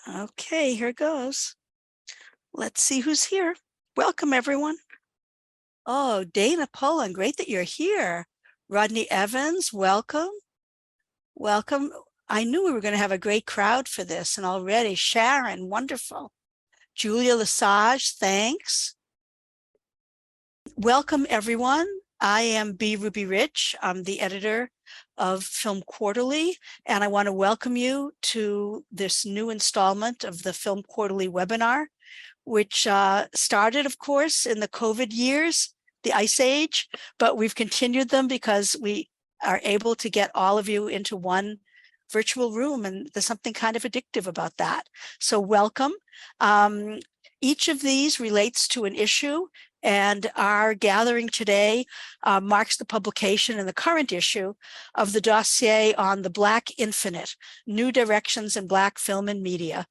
Okay, here goes. Let's see who's here. Welcome, everyone. Oh, Beth Napolin, great that you're here. Rodney Evans, welcome. Welcome. I knew we were going to have a great crowd for this, and already Sharon, wonderful. Julia Lesage, thanks. Welcome, everyone. I am B. Ruby Rich. I'm the editor of Film Quarterly, and I want to welcome you to this new installment of the Film Quarterly webinar, which started, of course, in the COVID years, the Ice Age, but we've continued them because we are able to get all of you into one virtual room, and there's something kind of addictive about that. So welcome. Each of these relates to an issue, and our gathering today marks the publication in the current issue of the dossier on the Black Infinite, New Directions in Black Film and Media.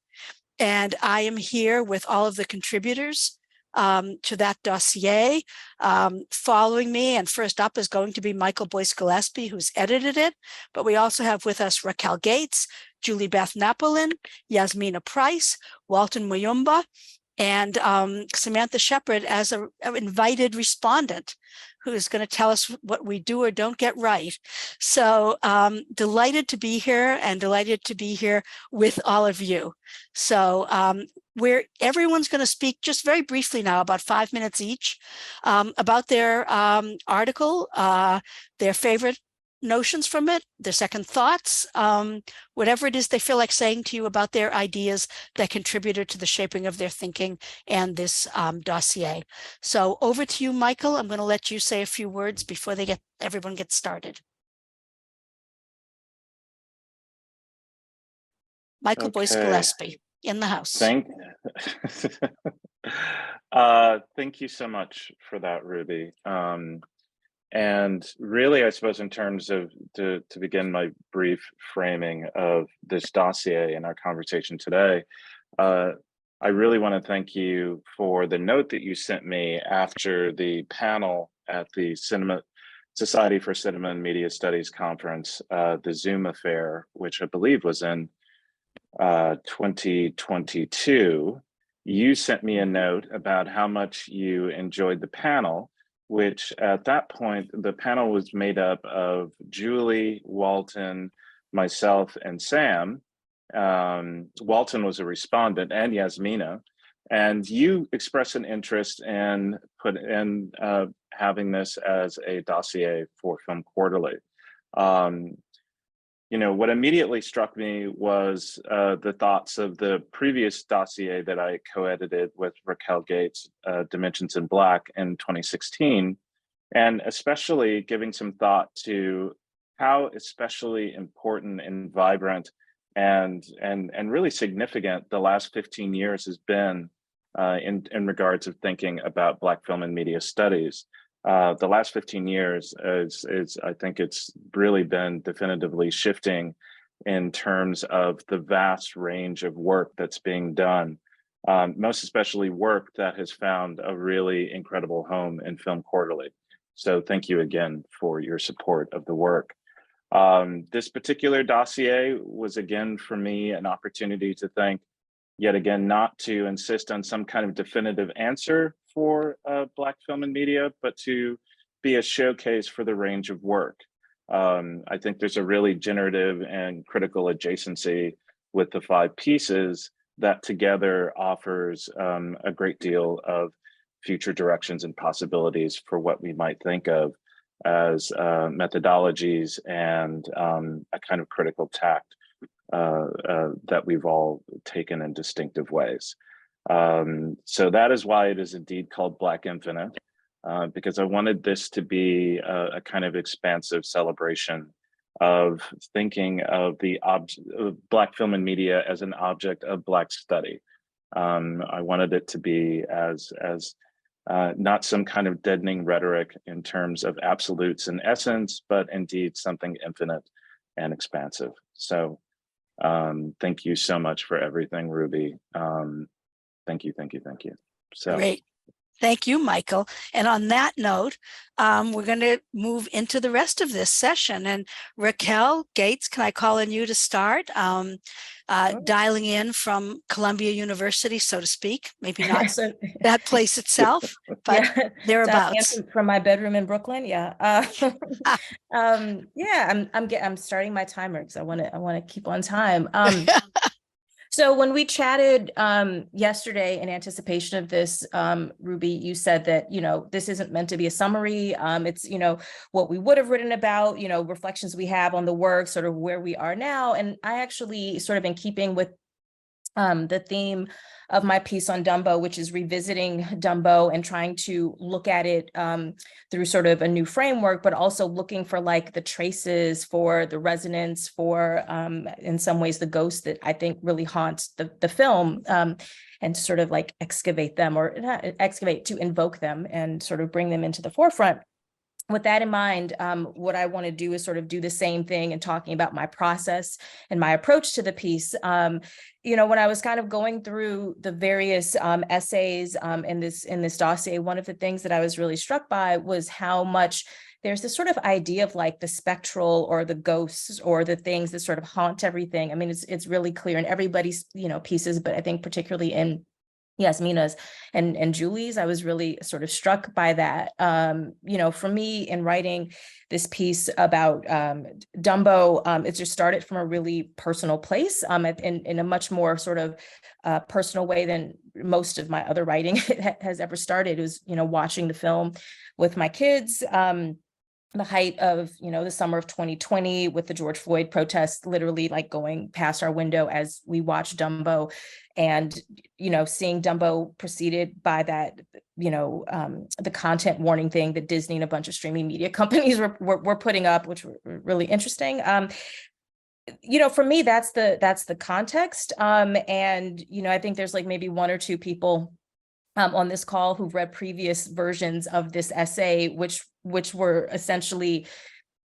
And I am here with all of the contributors to that dossier. Following me, and first up is going to be Michael Boyce Gillespie, who's edited it. But we also have with us Racquel Gates, Beth Napolin, Yasmina Price, Walton Muyumba, and Samantha Sheppard as an invited respondent who's going to tell us what we do or don't get right. So delighted to be here, and delighted to be here with all of you. So everyone's going to speak just very briefly now, about 5 minutes each, about their article, their favorite notions from it, their second thoughts, whatever it is they feel like saying to you about their ideas that contributed to the shaping of their thinking and this dossier. So over to you, Michael. I'm going to let you say a few words before everyone gets started. Michael Boyce Gillespie in the house. Thank you so much for that, Ruby. And really, I suppose in terms of, to begin my brief framing of this dossier and our conversation today, I really want to thank you for the note that you sent me after the panel at the Society for Cinema and Media Studies conference, the Zoom affair, which I believe was in 2022. You sent me a note about how much you enjoyed the panel, which at that point, the panel was made up of Julie, Walton, myself, and Sam. Walton was a respondent, and Yasmina. And you expressed an interest in having this as a dossier for Film Quarterly. What immediately struck me was the thoughts of the previous dossier that I co-edited with Racquel Gates, Dimensions in Black, in 2016, and especially giving some thought to how especially important and vibrant and really significant the last 15 years has been in regards of thinking about Black film and media studies. The last 15 years is I think it's really been definitively shifting in terms of the vast range of work that's being done, most especially work that has found a really incredible home in Film Quarterly. So thank you again for your support of the work. This particular dossier was, again, for me, an opportunity to think, yet again, not to insist on some kind of definitive answer for Black film and media, but to be a showcase for the range of work. I think there's a really generative and critical adjacency with the 5 pieces that together offers a great deal of future directions and possibilities for what we might think of as methodologies and a kind of critical tact that we've all taken in distinctive ways. So that is why it is indeed called Black Infinite, because I wanted this to be a kind of expansive celebration of thinking of the Black film and media as an object of Black study. I wanted it to be as not some kind of deadening rhetoric in terms of absolutes and essence, but indeed something infinite and expansive. So thank you so much for everything, Ruby. Thank you. So great. Thank you, Michael. And on that note, we're going to move into the rest of this session. And Racquel Gates, can I call on you to start? Dialing in from Columbia University, so to speak, maybe not So, that place itself, but yeah, thereabouts. from my bedroom in Brooklyn. Yeah. Yeah, I'm starting my timer because I want to keep on time. So when we chatted yesterday in anticipation of this, Ruby, you said that, this isn't meant to be a summary. It's, what we would have written about, reflections we have on the work, sort of where we are now. And I actually, sort of in keeping with the theme of my piece on Dumbo, which is revisiting Dumbo and trying to look at it through sort of a new framework, but also looking for like the traces, for the resonance, for in some ways the ghost that I think really haunts the film, and sort of like excavate them, or not excavate, to invoke them and sort of bring them into the forefront. With that in mind, what I want to do is sort of do the same thing in talking about my process and my approach to the piece. When I was kind of going through the various essays in this dossier, one of the things that I was really struck by was how much there's this sort of idea of like the spectral or the ghosts or the things that sort of haunt everything. I mean, it's really clear in everybody's pieces, but I think particularly in Yasmina's and Julie's, I was really sort of struck by that. For me, in writing this piece about Dumbo, it just started from a really personal place, in a much more sort of personal way than most of my other writing has ever started. It was, watching the film with my kids. The height of, the summer of 2020, with the George Floyd protests literally like going past our window as we watched Dumbo, and, seeing Dumbo preceded by that, the content warning thing that Disney and a bunch of streaming media companies were putting up, which were really interesting. For me, that's the context. And, I think there's like maybe one or two people on this call who've read previous versions of this essay, which were essentially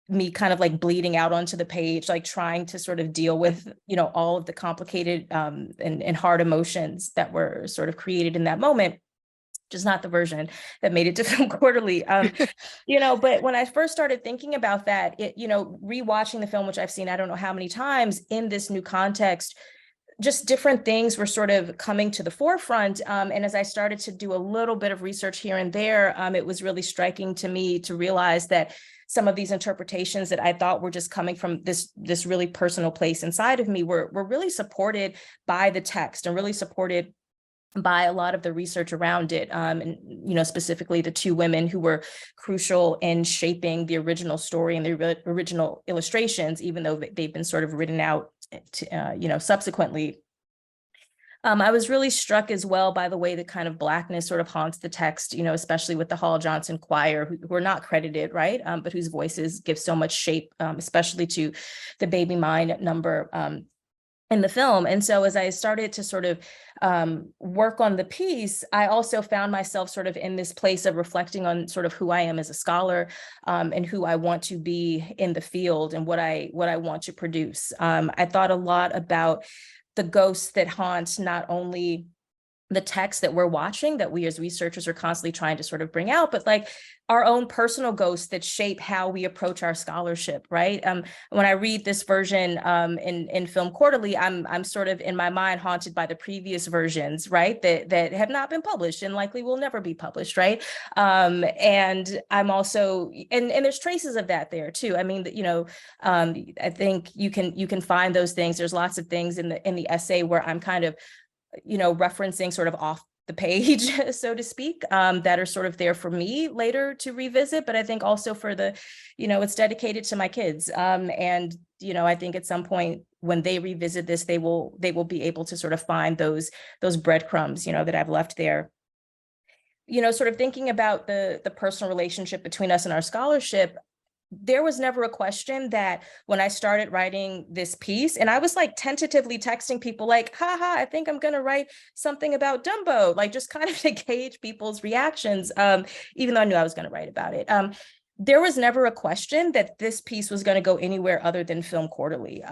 me kind of like bleeding out onto the page, like trying to sort of deal with, all of the complicated and hard emotions that were sort of created in that moment, which is not the version that made it to Film Quarterly. But when I first started thinking about that, rewatching the film, which I've seen, I don't know how many times in this new context, just different things were sort of coming to the forefront. And as I started to do a little bit of research here and there, it was really striking to me to realize that some of these interpretations that I thought were just coming from this really personal place inside of me were really supported by the text and really supported by a lot of the research around it. And, specifically the two women who were crucial in shaping the original story and the original illustrations, even though they've been sort of written out subsequently. I was really struck as well by the way that kind of Blackness sort of haunts the text, especially with the Hall Johnson Choir, who are not credited, right? But whose voices give so much shape, especially to the Baby Mine number in the film. And so as I started to sort of work on the piece, I also found myself sort of in this place of reflecting on sort of who I am as a scholar, and who I want to be in the field and what I want to produce. I thought a lot about the ghosts that haunt not only the text that we're watching, that we as researchers are constantly trying to sort of bring out, but like our own personal ghosts that shape how we approach our scholarship, right? When I read this version in Film Quarterly, I'm sort of in my mind haunted by the previous versions, right? That have not been published and likely will never be published, right? And I'm also, and there's traces of that there too. I mean, I think you can find those things. There's lots of things in the essay where I'm kind of referencing sort of off the page, so to speak, that are sort of there for me later to revisit. But I think also for the, it's dedicated to my kids. And, I think at some point when they revisit this, they will be able to sort of find those breadcrumbs, that I've left there. Sort of thinking about the personal relationship between us and our scholarship, there was never a question that when I started writing this piece, and I was like tentatively texting people like, haha, I think I'm going to write something about Dumbo, like just kind of to gauge people's reactions, even though I knew I was going to write about it. There was never a question that this piece was going to go anywhere other than Film Quarterly.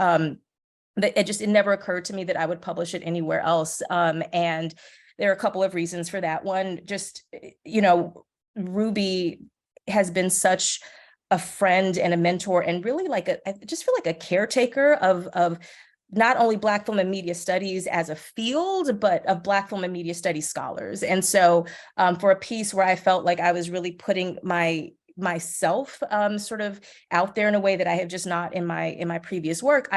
It never occurred to me that I would publish it anywhere else. And there are a couple of reasons for that. One, just, you know, Ruby has been such a friend and a mentor, and really like I just feel like a caretaker of not only Black film and media studies as a field, but of Black film and media studies scholars. And so for a piece where I felt like I was really putting myself sort of out there in a way that I have just not in my previous work,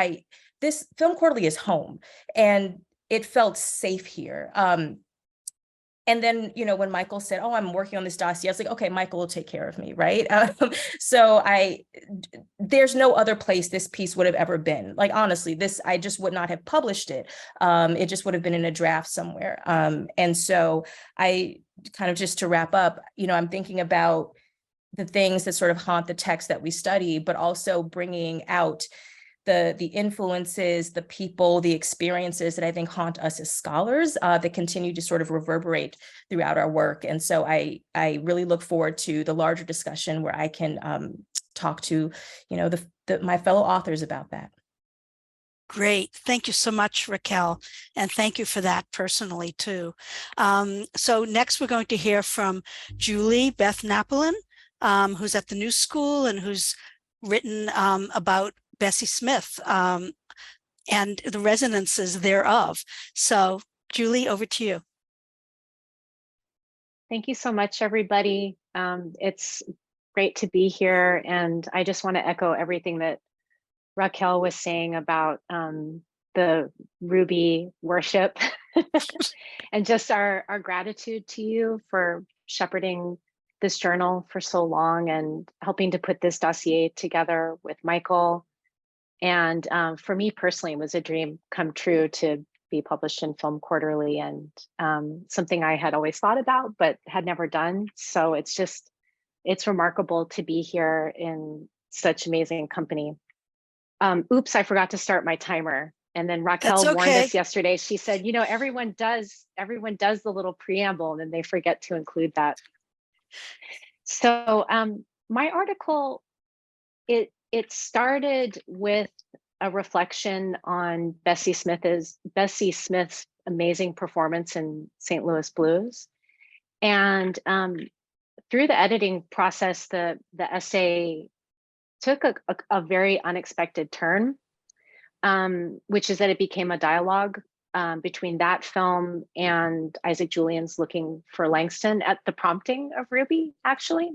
this Film Quarterly is home, and it felt safe here. And then, you know, when Michael said, "Oh, I'm working on this dossier," I was like, "Okay, Michael will take care of me," right? So there's no other place this piece would have ever been. Like, honestly, I just would not have published it. It just would have been in a draft somewhere. And so I kind of, just to wrap up, you know, I'm thinking about the things that sort of haunt the text that we study, but also bringing out the influences, the people, the experiences that I think haunt us as scholars, that continue to sort of reverberate throughout our work. And so I really look forward to the larger discussion where I can talk to, you know, my fellow authors about that. Great. Thank you so much, Racquel. And thank you for that personally, too. So next, we're going to hear from Julie Beth Napolin, who's at the New School and who's written about Bessie Smith and the resonances thereof. So, Julie, over to you. Thank you so much, everybody. It's great to be here. And I just want to echo everything that Racquel was saying about the Ruby worship and just our gratitude to you for shepherding this journal for so long and helping to put this dossier together with Michael. And for me personally, it was a dream come true to be published in Film Quarterly, and something I had always thought about but had never done. So it's remarkable to be here in such amazing company. Oops, I forgot to start my timer. And then Racquel warned us yesterday. She said, you know, everyone does the little preamble and then they forget to include that. So my article, it started with a reflection on Bessie Smith's amazing performance in St. Louis Blues. And through the editing process, the essay took a very unexpected turn, which is that it became a dialogue between that film and Isaac Julian's Looking for Langston at the prompting of Ruby, actually.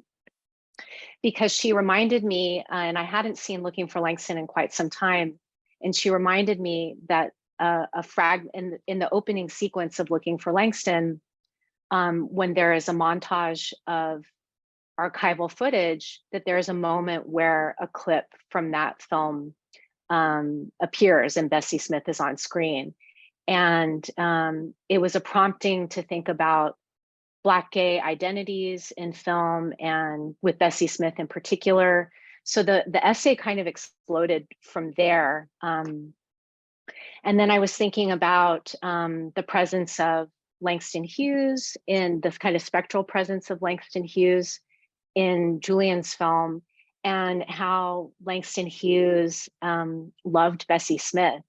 Because she reminded me, and I hadn't seen Looking for Langston in quite some time, and she reminded me that a fragment in the opening sequence of Looking for Langston, when there is a montage of archival footage, that there is a moment where a clip from that film appears and Bessie Smith is on screen. And it was a prompting to think about Black gay identities in film, and with Bessie Smith in particular. So the essay kind of exploded from there. And then I was thinking about the presence of Langston Hughes, in the kind of spectral presence of Langston Hughes in Julian's film, and how Langston Hughes loved Bessie Smith.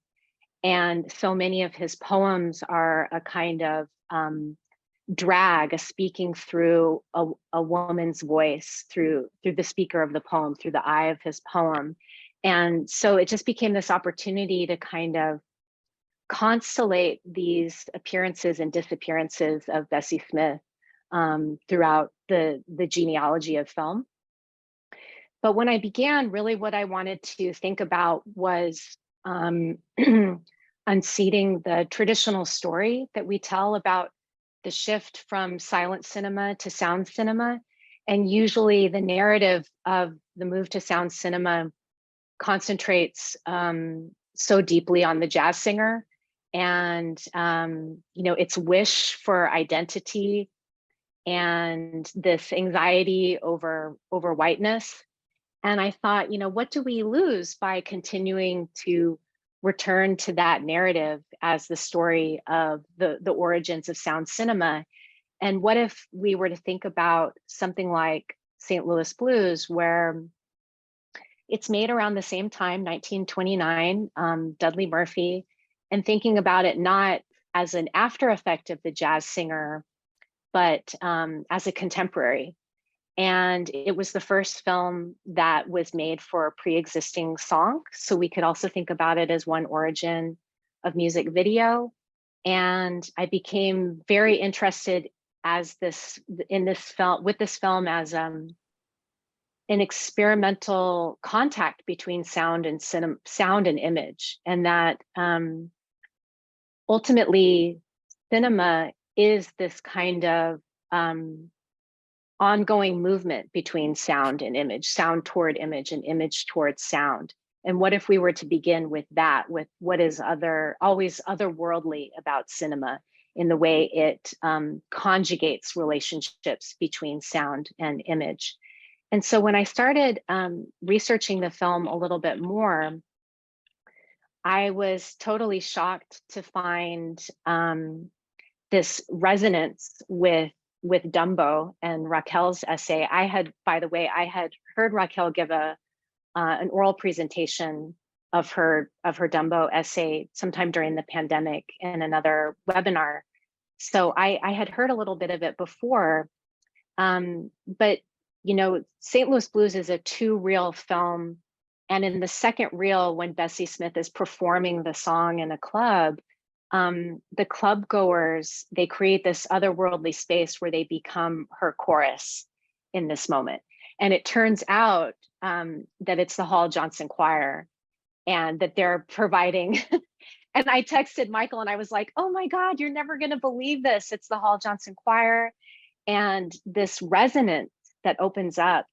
And so many of his poems are a kind of drag, a speaking through a woman's voice, through the speaker of the poem, through the eye of his poem. And so it just became this opportunity to kind of constellate these appearances and disappearances of Bessie Smith throughout the genealogy of film. But when I began, really what I wanted to think about was unseating the traditional story that we tell about the shift from silent cinema to sound cinema. And usually the narrative of the move to sound cinema concentrates so deeply on the jazz singer and you know, its wish for identity and this anxiety over whiteness. And I thought, you know, what do we lose by continuing to return to that narrative as the story of the origins of sound cinema? And what if we were to think about something like St. Louis Blues, where it's made around the same time, 1929, Dudley Murphy, and thinking about it not as an after effect of the jazz singer, but as a contemporary. And it was the first film that was made for a pre-existing song. So we could also think about it as one origin of music video. And I became very interested with this film as an experimental contact between sound and image. And that ultimately cinema is this kind of ongoing movement between sound and image, sound toward image and image towards sound. And what if we were to begin with that, with what is always otherworldly about cinema in the way it conjugates relationships between sound and image. And so when I started researching the film a little bit more, I was totally shocked to find this resonance with Dumbo and Racquel's essay. By the way, I had heard Racquel give an oral presentation of her Dumbo essay sometime during the pandemic in another webinar. So I had heard a little bit of it before, but St. Louis Blues is a 2-reel film. And in the second reel, when Bessie Smith is performing the song in a club, the club goers, they create this otherworldly space where they become her chorus in this moment. And it turns out that it's the Hall Johnson Choir, and that they're providing, and I texted Michael and I was like, oh my God, you're never gonna believe this. It's the Hall Johnson Choir. And this resonance that opens up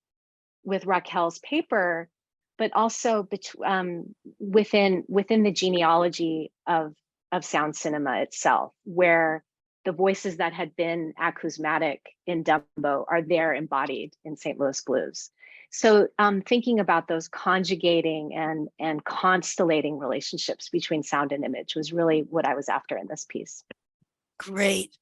with Racquel's paper, but also within the genealogy of sound cinema itself, where the voices that had been acousmatic in Dumbo are there embodied in St. Louis Blues. So thinking about those conjugating and constellating relationships between sound and image was really what I was after in this piece. Great.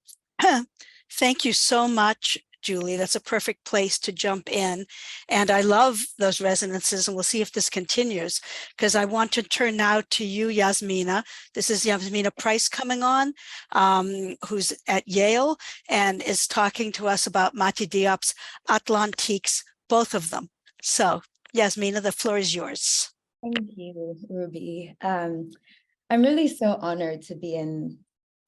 Thank you so much, Julie. That's a perfect place to jump in. And I love those resonances, and we'll see if this continues, because I want to turn now to you, Yasmina. This is Yasmina Price coming on, who's at Yale and is talking to us about Mati Diop's Atlantiques, both of them. So Yasmina, the floor is yours. Thank you, Ruby. I'm really so honored to be in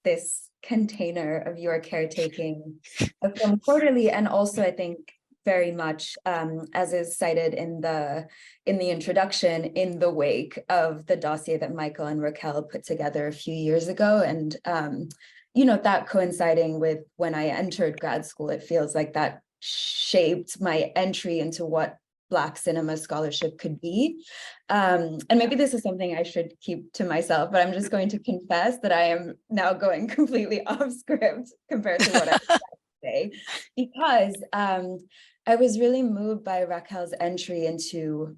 this container of your caretaking of Film Quarterly, and also I think very much, as is cited in the introduction, in the wake of the dossier that Michael and Racquel put together a few years ago. And that coinciding with when I entered grad school, it feels like that shaped my entry into what Black cinema scholarship could be. And maybe this is something I should keep to myself, but I'm just going to confess that I am now going completely off script compared to what I was say, because I was really moved by Racquel's entry into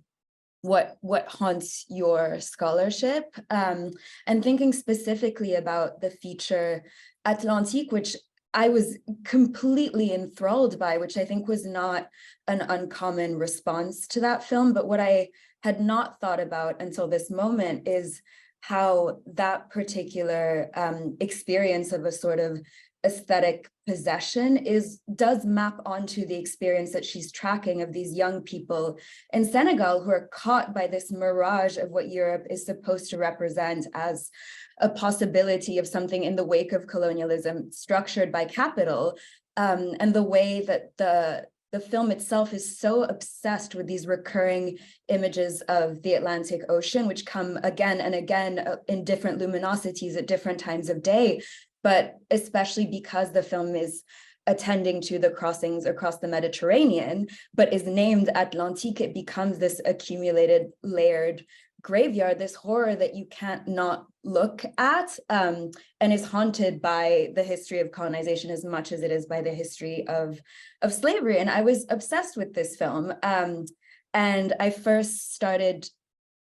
what haunts your scholarship, and thinking specifically about the feature Atlantique, which I was completely enthralled by, which I think was not an uncommon response to that film. But what I had not thought about until this moment is how that particular experience of a sort of aesthetic possession does map onto the experience that she's tracking of these young people in Senegal who are caught by this mirage of what Europe is supposed to represent as a possibility of something in the wake of colonialism structured by capital, and the way that the film itself is so obsessed with these recurring images of the Atlantic Ocean, which come again and again in different luminosities at different times of day, but especially because the film is attending to the crossings across the Mediterranean, but is named Atlantique, it becomes this accumulated, layered graveyard, this horror that you can't not look at, and is haunted by the history of colonization as much as it is by the history of slavery. And I was obsessed with this film. And I first started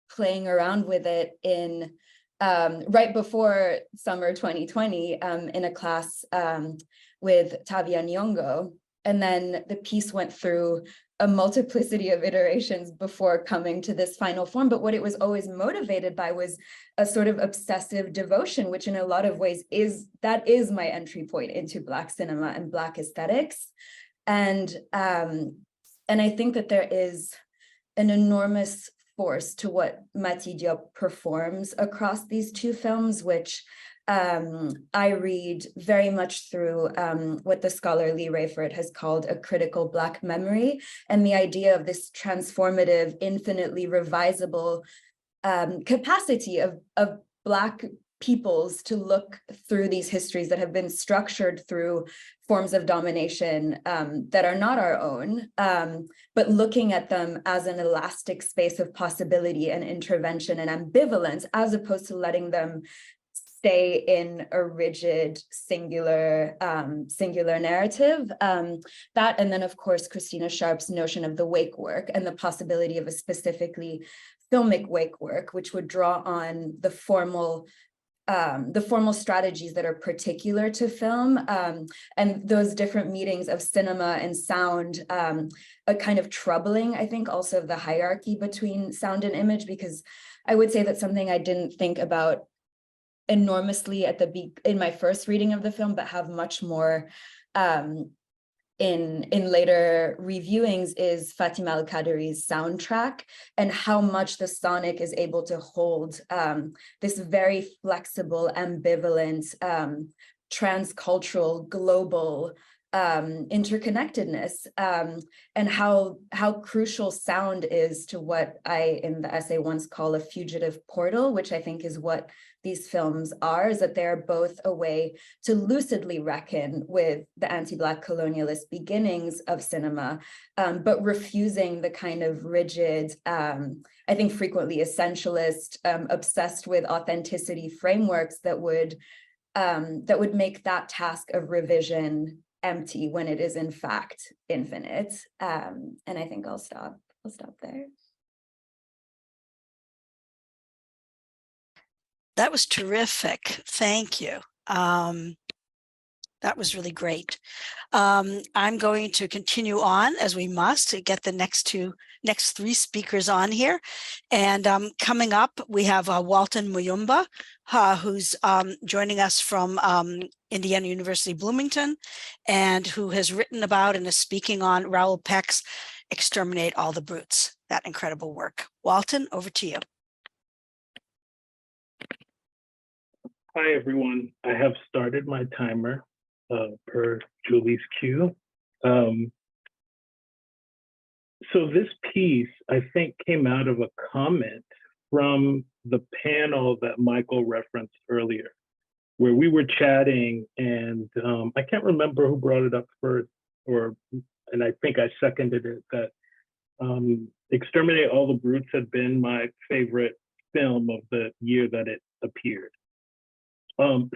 playing around with it in right before summer 2020 in a class with Tavia Nyong'o, And then the piece went through a multiplicity of iterations before coming to this final form. But what it was always motivated by was a sort of obsessive devotion, which in a lot of ways is my entry point into Black cinema and Black aesthetics. And I think that there is an enormous force to what Mati Diop performs across these two films, which I read very much through what the scholar Lee Rayford has called a critical Black memory, and the idea of this transformative, infinitely revisable capacity of Black peoples to look through these histories that have been structured through forms of domination that are not our own, but looking at them as an elastic space of possibility and intervention and ambivalence, as opposed to letting them stay in a rigid singular narrative. That, and then of course Christina Sharp's notion of the wake work and the possibility of a specifically filmic wake work, which would draw on the formal strategies that are particular to film, and those different meetings of cinema and sound, a kind of troubling, I think, also of the hierarchy between sound and image, because I would say that's something I didn't think about enormously in my first reading of the film, but have much more in later reviewings, is Fatima Al-Qadari's soundtrack, and how much the sonic is able to hold this very flexible, ambivalent, transcultural, global interconnectedness, and how crucial sound is to what I in the essay once call a fugitive portal, which I think is what these films are, is that they're both a way to lucidly reckon with the anti-Black colonialist beginnings of cinema, but refusing the kind of rigid, I think frequently essentialist, obsessed with authenticity frameworks that would make that task of revision empty when it is in fact infinite. And I think I'll stop there. That was terrific. Thank you. That was really great. I'm going to continue on, as we must, to get the next three speakers on here. And coming up, we have Walton Muyumba, who's joining us from Indiana University Bloomington, and who has written about and is speaking on Raoul Peck's Exterminate All the Brutes, that incredible work. Walton, over to you. Hi, everyone. I have started my timer per Julie's cue. So this piece, I think, came out of a comment from the panel that Michael referenced earlier, where we were chatting, and I can't remember who brought it up first, and I think I seconded it, that Exterminate All the Brutes had been my favorite film of the year that it appeared.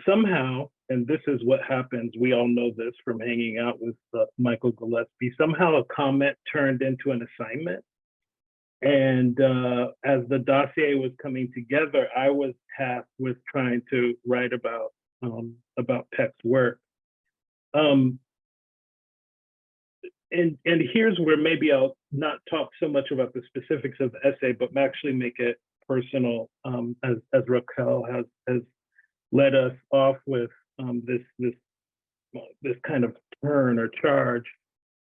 Somehow, and this is what happens, we all know this from hanging out with Michael Gillespie, somehow a comment turned into an assignment. And as the dossier was coming together, I was tasked with trying to write about Peck's work. And here's where maybe I'll not talk so much about the specifics of the essay, but actually make it personal, as Racquel has led us off with this kind of turn or charge.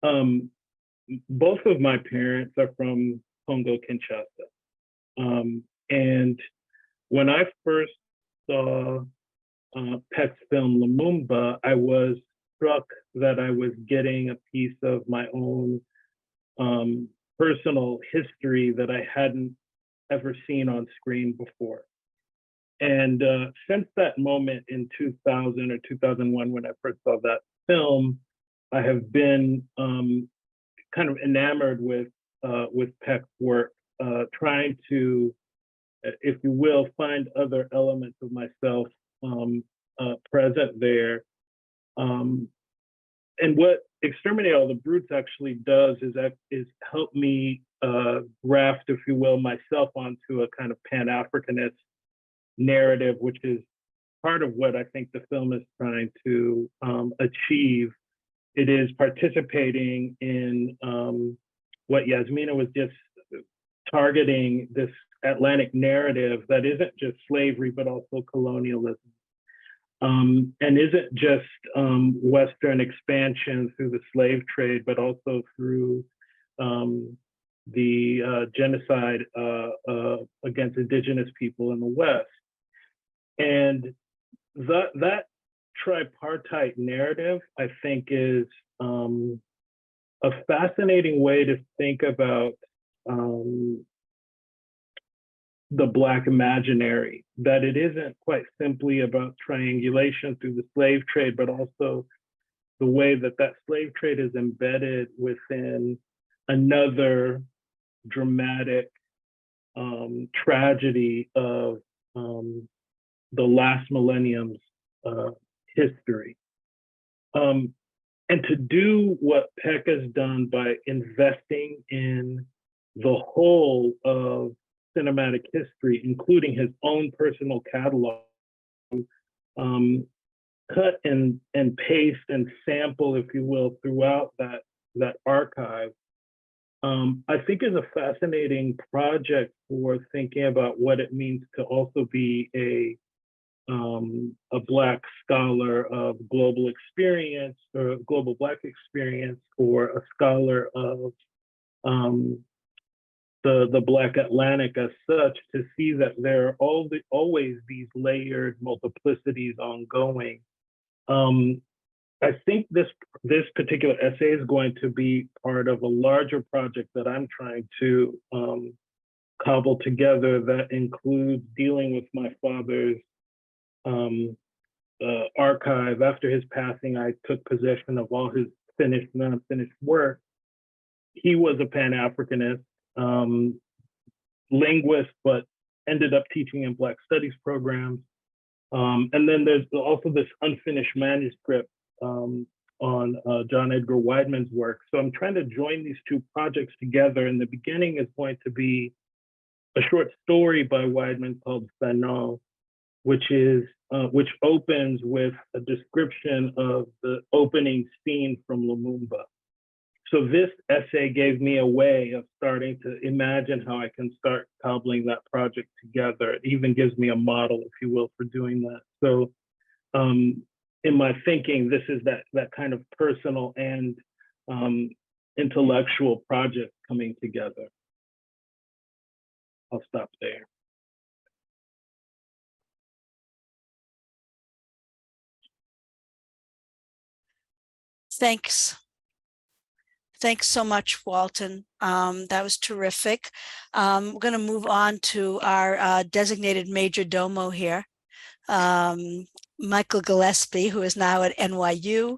Both of my parents are from Congo Kinshasa. And when I first saw Peck's film Lumumba, I was struck that I was getting a piece of my own personal history that I hadn't ever seen on screen before. And since that moment in 2000 or 2001, when I first saw that film, I have been kind of enamored with Peck's work, trying to, if you will, find other elements of myself present there. And what Exterminate All the Brutes actually does is help me graft, if you will, myself onto a kind of Pan-Africanist narrative, which is part of what I think the film is trying to achieve it is participating in what Yasmina was just targeting, this Atlantic narrative that isn't just slavery, but also colonialism. And isn't just Western expansion through the slave trade, but also through the genocide against indigenous people in the West. And that tripartite narrative, I think, is a fascinating way to think about the Black imaginary, that it isn't quite simply about triangulation through the slave trade, but also the way that that slave trade is embedded within another dramatic tragedy of the last millennium's history. And to do what Peck has done by investing in the whole of cinematic history, including his own personal catalog, cut and paste and sample, if you will, throughout that archive, I think is a fascinating project for thinking about what it means to also be a Black scholar of global experience or global Black experience, or a scholar of the Black Atlantic as such, to see that there are always these layered multiplicities ongoing. I think this particular essay is going to be part of a larger project that I'm trying to cobble together that includes dealing with my father's archive. After his passing, I took possession of all his finished and unfinished work. He was a Pan-Africanist, linguist, but ended up teaching in Black Studies programs. And then there's also this unfinished manuscript on John Edgar Wideman's work. So I'm trying to join these two projects together. And the beginning is going to be a short story by Wideman called Fanon, which opens with a description of the opening scene from Lumumba. So this essay gave me a way of starting to imagine how I can start cobbling that project together. It even gives me a model, if you will, for doing that. So in my thinking, this is that kind of personal and intellectual project coming together. I'll stop there. Thanks. Thanks so much, Walton. That was terrific. We're going to move on to our designated major domo here, Michael Gillespie, who is now at NYU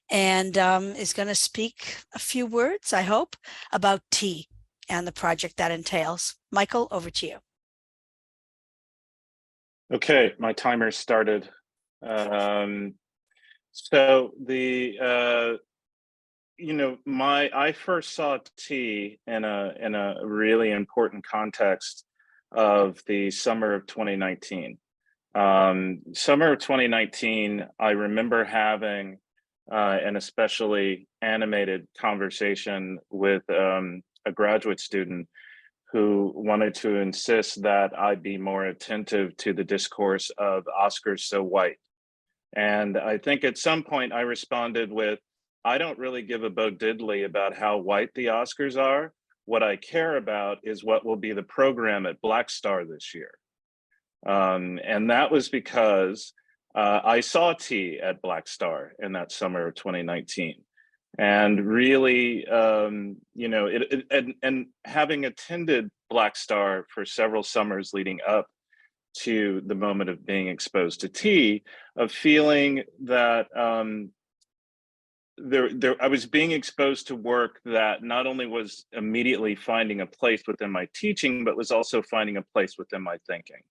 and is going to speak a few words, I hope, about tea and the project that entails. Michael, over to you. Okay, my timer started. So the I first saw tea in a really important context of the summer of 2019. Summer of 2019, I remember having an especially animated conversation with a graduate student who wanted to insist that I be more attentive to the discourse of Oscars So White. And I think at some point I responded with, I don't really give a bo diddly about how white the Oscars are. What I care about is what will be the program at Black Star this year. And that was because I saw tea at Black Star in that summer of 2019. And really, and having attended Black Star for several summers leading up to the moment of being exposed to tea, of feeling that I was being exposed to work that not only was immediately finding a place within my teaching, but was also finding a place within my thinking.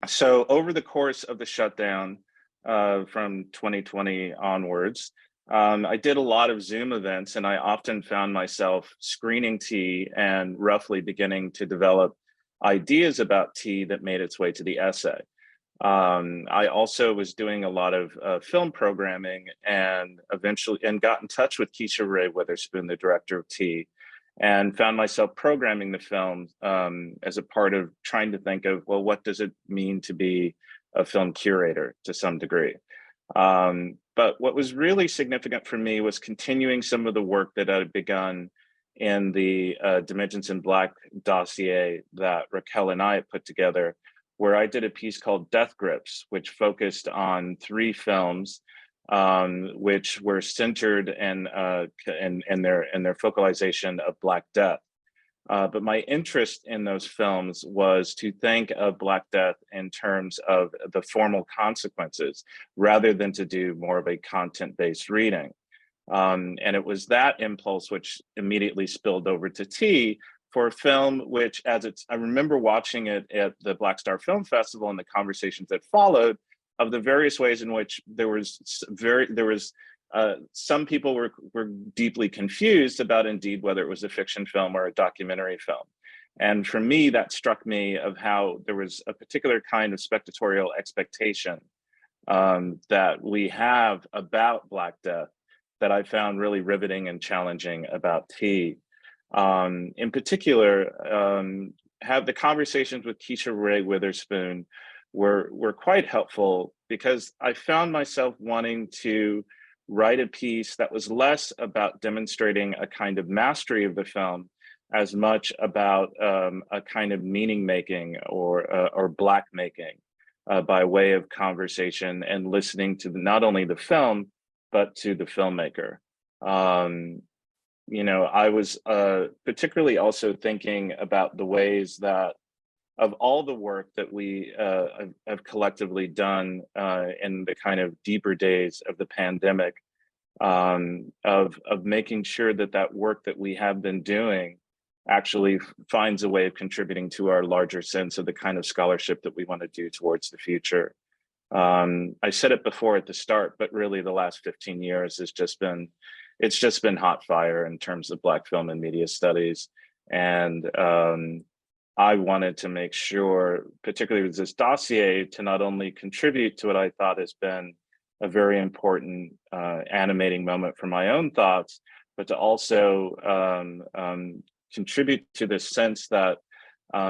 So over the course of the shutdown from 2020 onwards, I did a lot of Zoom events, and I often found myself screening tea and roughly beginning to develop ideas about tea that made its way to the essay. I also was doing a lot of film programming, and eventually got in touch with Keisha Ray Witherspoon, the director of T, and found myself programming the film as a part of trying to think of, well, what does it mean to be a film curator to some degree? But what was really significant for me was continuing some of the work that I had begun in the Dimensions in Black dossier that Racquel and I had put together, where I did a piece called Death Grips, which focused on 3 films, which were centered in their focalization of Black death. But my interest in those films was to think of Black death in terms of the formal consequences, rather than to do more of a content-based reading. And it was that impulse which immediately spilled over to T, for a film which, I remember watching it at the Black Star Film Festival and the conversations that followed, of the various ways in which some people were deeply confused about, indeed, whether it was a fiction film or a documentary film. And for me, that struck me of how there was a particular kind of spectatorial expectation that we have about Black death that I found really riveting and challenging about T. In particular, have the conversations with Keisha Ray Witherspoon were quite helpful, because I found myself wanting to write a piece that was less about demonstrating a kind of mastery of the film, as much about a kind of meaning making or Black making by way of conversation and listening to not only the film, but to the filmmaker. I was particularly also thinking about the ways that, of all the work that we have collectively done in the kind of deeper days of the pandemic, of making sure that work that we have been doing actually finds a way of contributing to our larger sense of the kind of scholarship that we want to do towards the future. I said it before at the start, but really the last 15 years it's just been hot fire in terms of Black film and media studies. And I wanted to make sure, particularly with this dossier, to not only contribute to what I thought has been a very important animating moment for my own thoughts, but to also contribute to this sense that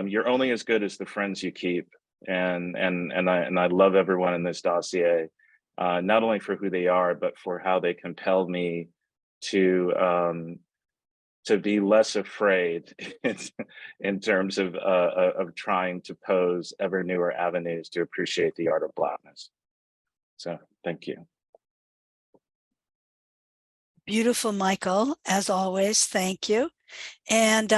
you're only as good as the friends you keep. And I love everyone in this dossier, not only for who they are, but for how they compelled me to be less afraid in terms of trying to pose ever newer avenues to appreciate the art of Blackness. So thank you. Beautiful, Michael, as always, thank you. And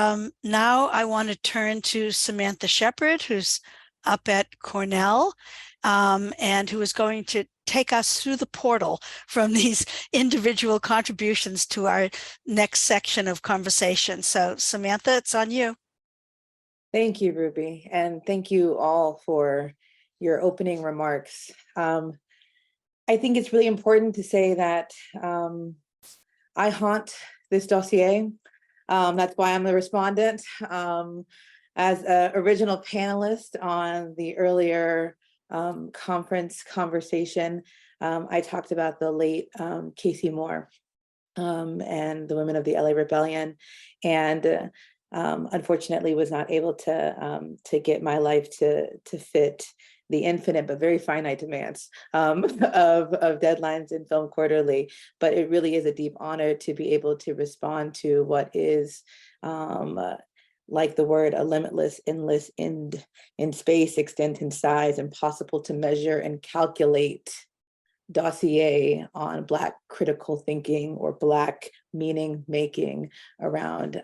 now I want to turn to Samantha Sheppard, who's up at Cornell, and who is going to take us through the portal from these individual contributions to our next section of conversation. So Samantha, it's on you. Thank you, Ruby. And thank you all for your opening remarks. I think it's really important to say that I haunt this dossier. That's why I'm the respondent. As an original panelist on the earlier conference conversation, I talked about the late Casey Moore and the women of the LA Rebellion, and unfortunately was not able to get my life to fit the infinite but very finite demands of deadlines in Film Quarterly. But it really is a deep honor to be able to respond to what is, like the word, a limitless, endless, end in space, extent in size, impossible to measure and calculate dossier on Black critical thinking or Black meaning making around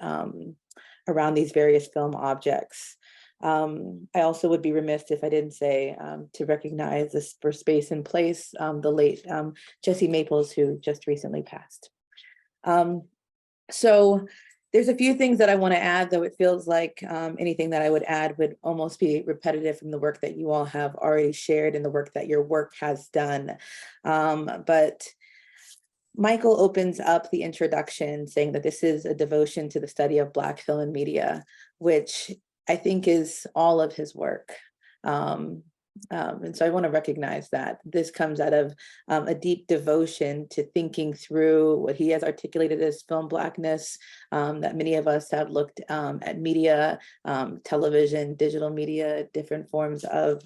these various film objects. I also would be remiss if I didn't say to recognize this for space and place, the late Jessie Maples, who just recently passed. So there's a few things that I want to add, though it feels like anything that I would add would almost be repetitive from the work that you all have already shared and the work that your work has done. But Michael opens up the introduction saying that this is a devotion to the study of Black film and media, which I think is all of his work. And so I want to recognize that this comes out of a deep devotion to thinking through what he has articulated as film Blackness, that many of us have looked at media, television, digital media, different forms of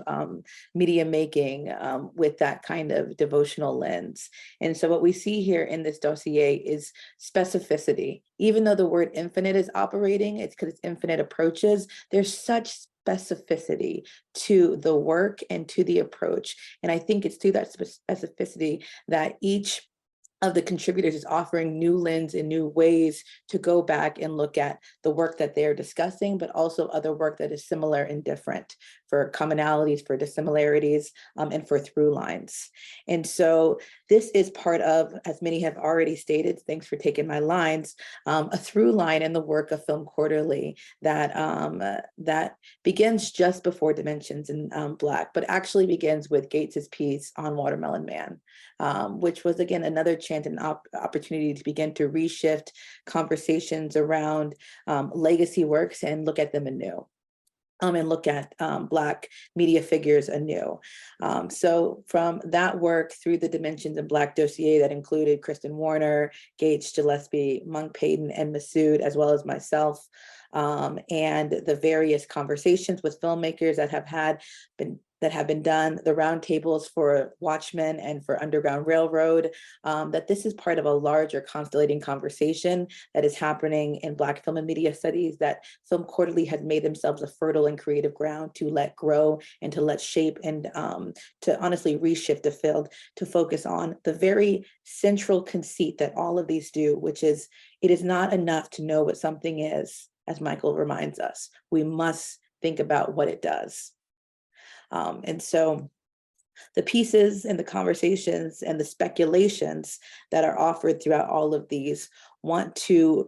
media making with that kind of devotional lens. And so what we see here in this dossier is specificity. Even though the word infinite is operating, it's because it's infinite approaches, there's such specificity to the work and to the approach. And I think it's through that specificity that each of the contributors is offering new lens and new ways to go back and look at the work that they're discussing, but also other work that is similar and different, for commonalities, for dissimilarities, and for through lines. And so this is part of, as many have already stated, thanks for taking my lines, a through line in the work of Film Quarterly that that begins just before Dimensions in Black, but actually begins with Gates's piece on Watermelon Man, which was, again, another chance and opportunity to begin to reshift conversations around legacy works and look at them anew. And look at Black media figures anew. So from that work through the Dimensions in Black dossier that included Kristen Warner, Gates, Gillespie, Monk Payton, and Masood, as well as myself, and the various conversations with filmmakers that have been done, the roundtables for Watchmen and for Underground Railroad, that this is part of a larger constellating conversation that is happening in Black film and media studies, that Film Quarterly has made themselves a fertile and creative ground to let grow and to let shape and to honestly reshift the field to focus on the very central conceit that all of these do, which is it is not enough to know what something is, as Michael reminds us. We must think about what it does. And so the pieces and the conversations and the speculations that are offered throughout all of these want to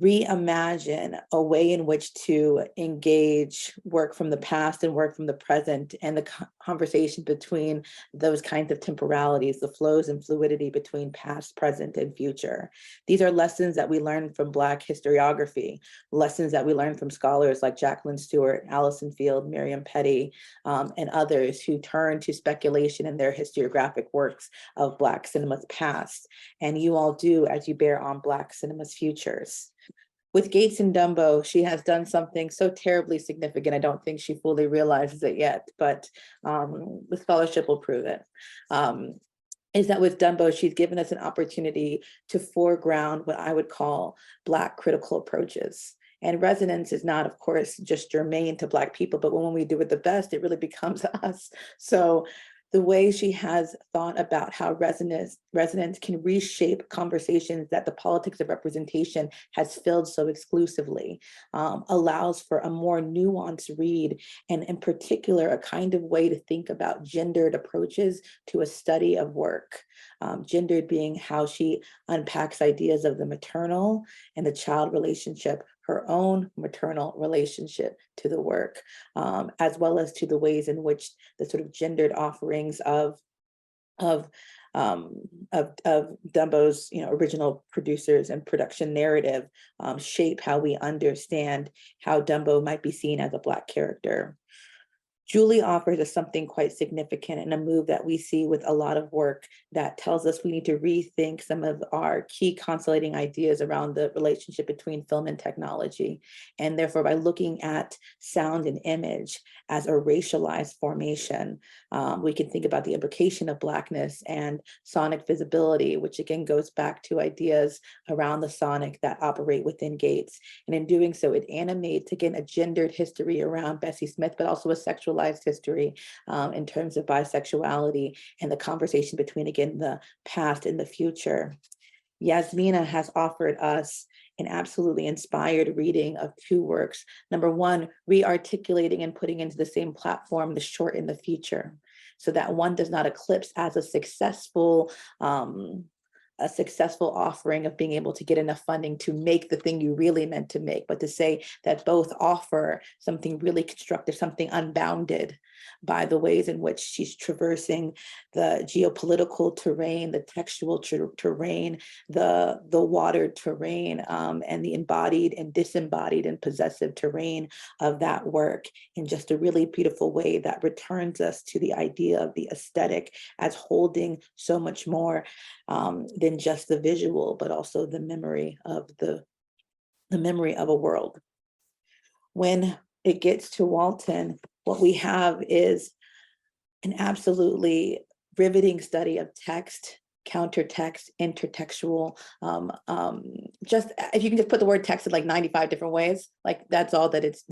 reimagine a way in which to engage work from the past and work from the present, and the conversation between those kinds of temporalities, the flows and fluidity between past, present, and future. These are lessons that we learn from Black historiography, lessons that we learn from scholars like Jacqueline Stewart, Allison Field, Miriam Petty, and others who turn to speculation in their historiographic works of Black cinema's past. And you all do as you bear on Black cinema's futures. With Gates and Dumbo, she has done something so terribly significant. I don't think she fully realizes it yet, but the scholarship will prove it. Is that with Dumbo, she's given us an opportunity to foreground what I would call Black critical approaches. And resonance is not, of course, just germane to Black people, but when we do it the best, it really becomes us. So the way she has thought about how resonance can reshape conversations that the politics of representation has filled so exclusively, allows for a more nuanced read, and in particular, a kind of way to think about gendered approaches to a study of work. Gendered being how she unpacks ideas of the maternal and the child relationship, her own maternal relationship to the work, as well as to the ways in which the sort of gendered offerings of Dumbo's original producers and production narrative shape how we understand how Dumbo might be seen as a Black character. Julie offers us something quite significant and a move that we see with a lot of work that tells us we need to rethink some of our key consolidating ideas around the relationship between film and technology. And therefore, by looking at sound and image as a racialized formation, we can think about the implication of Blackness and sonic visibility, which again goes back to ideas around the sonic that operate within Gates. And in doing so, it animates, again, a gendered history around Bessie Smith, but also a sexualized history in terms of bisexuality and the conversation between, again, the past and the future. Yasmina has offered us an absolutely inspired reading of two works. Number one, re-articulating and putting into the same platform the short and the feature, so that one does not eclipse as a successful offering of being able to get enough funding to make the thing you really meant to make, but to say that both offer something really constructive, something unbounded by the ways in which she's traversing the geopolitical terrain, the textual terrain, the water terrain, and the embodied and disembodied and possessive terrain of that work in just a really beautiful way that returns us to the idea of the aesthetic as holding so much more than just the visual, but also the memory of the memory of a world. When it gets to Walton, what we have is an absolutely riveting study of text, countertext, intertextual. Just if you can just put the word text in like 95 different ways, like that's all that it's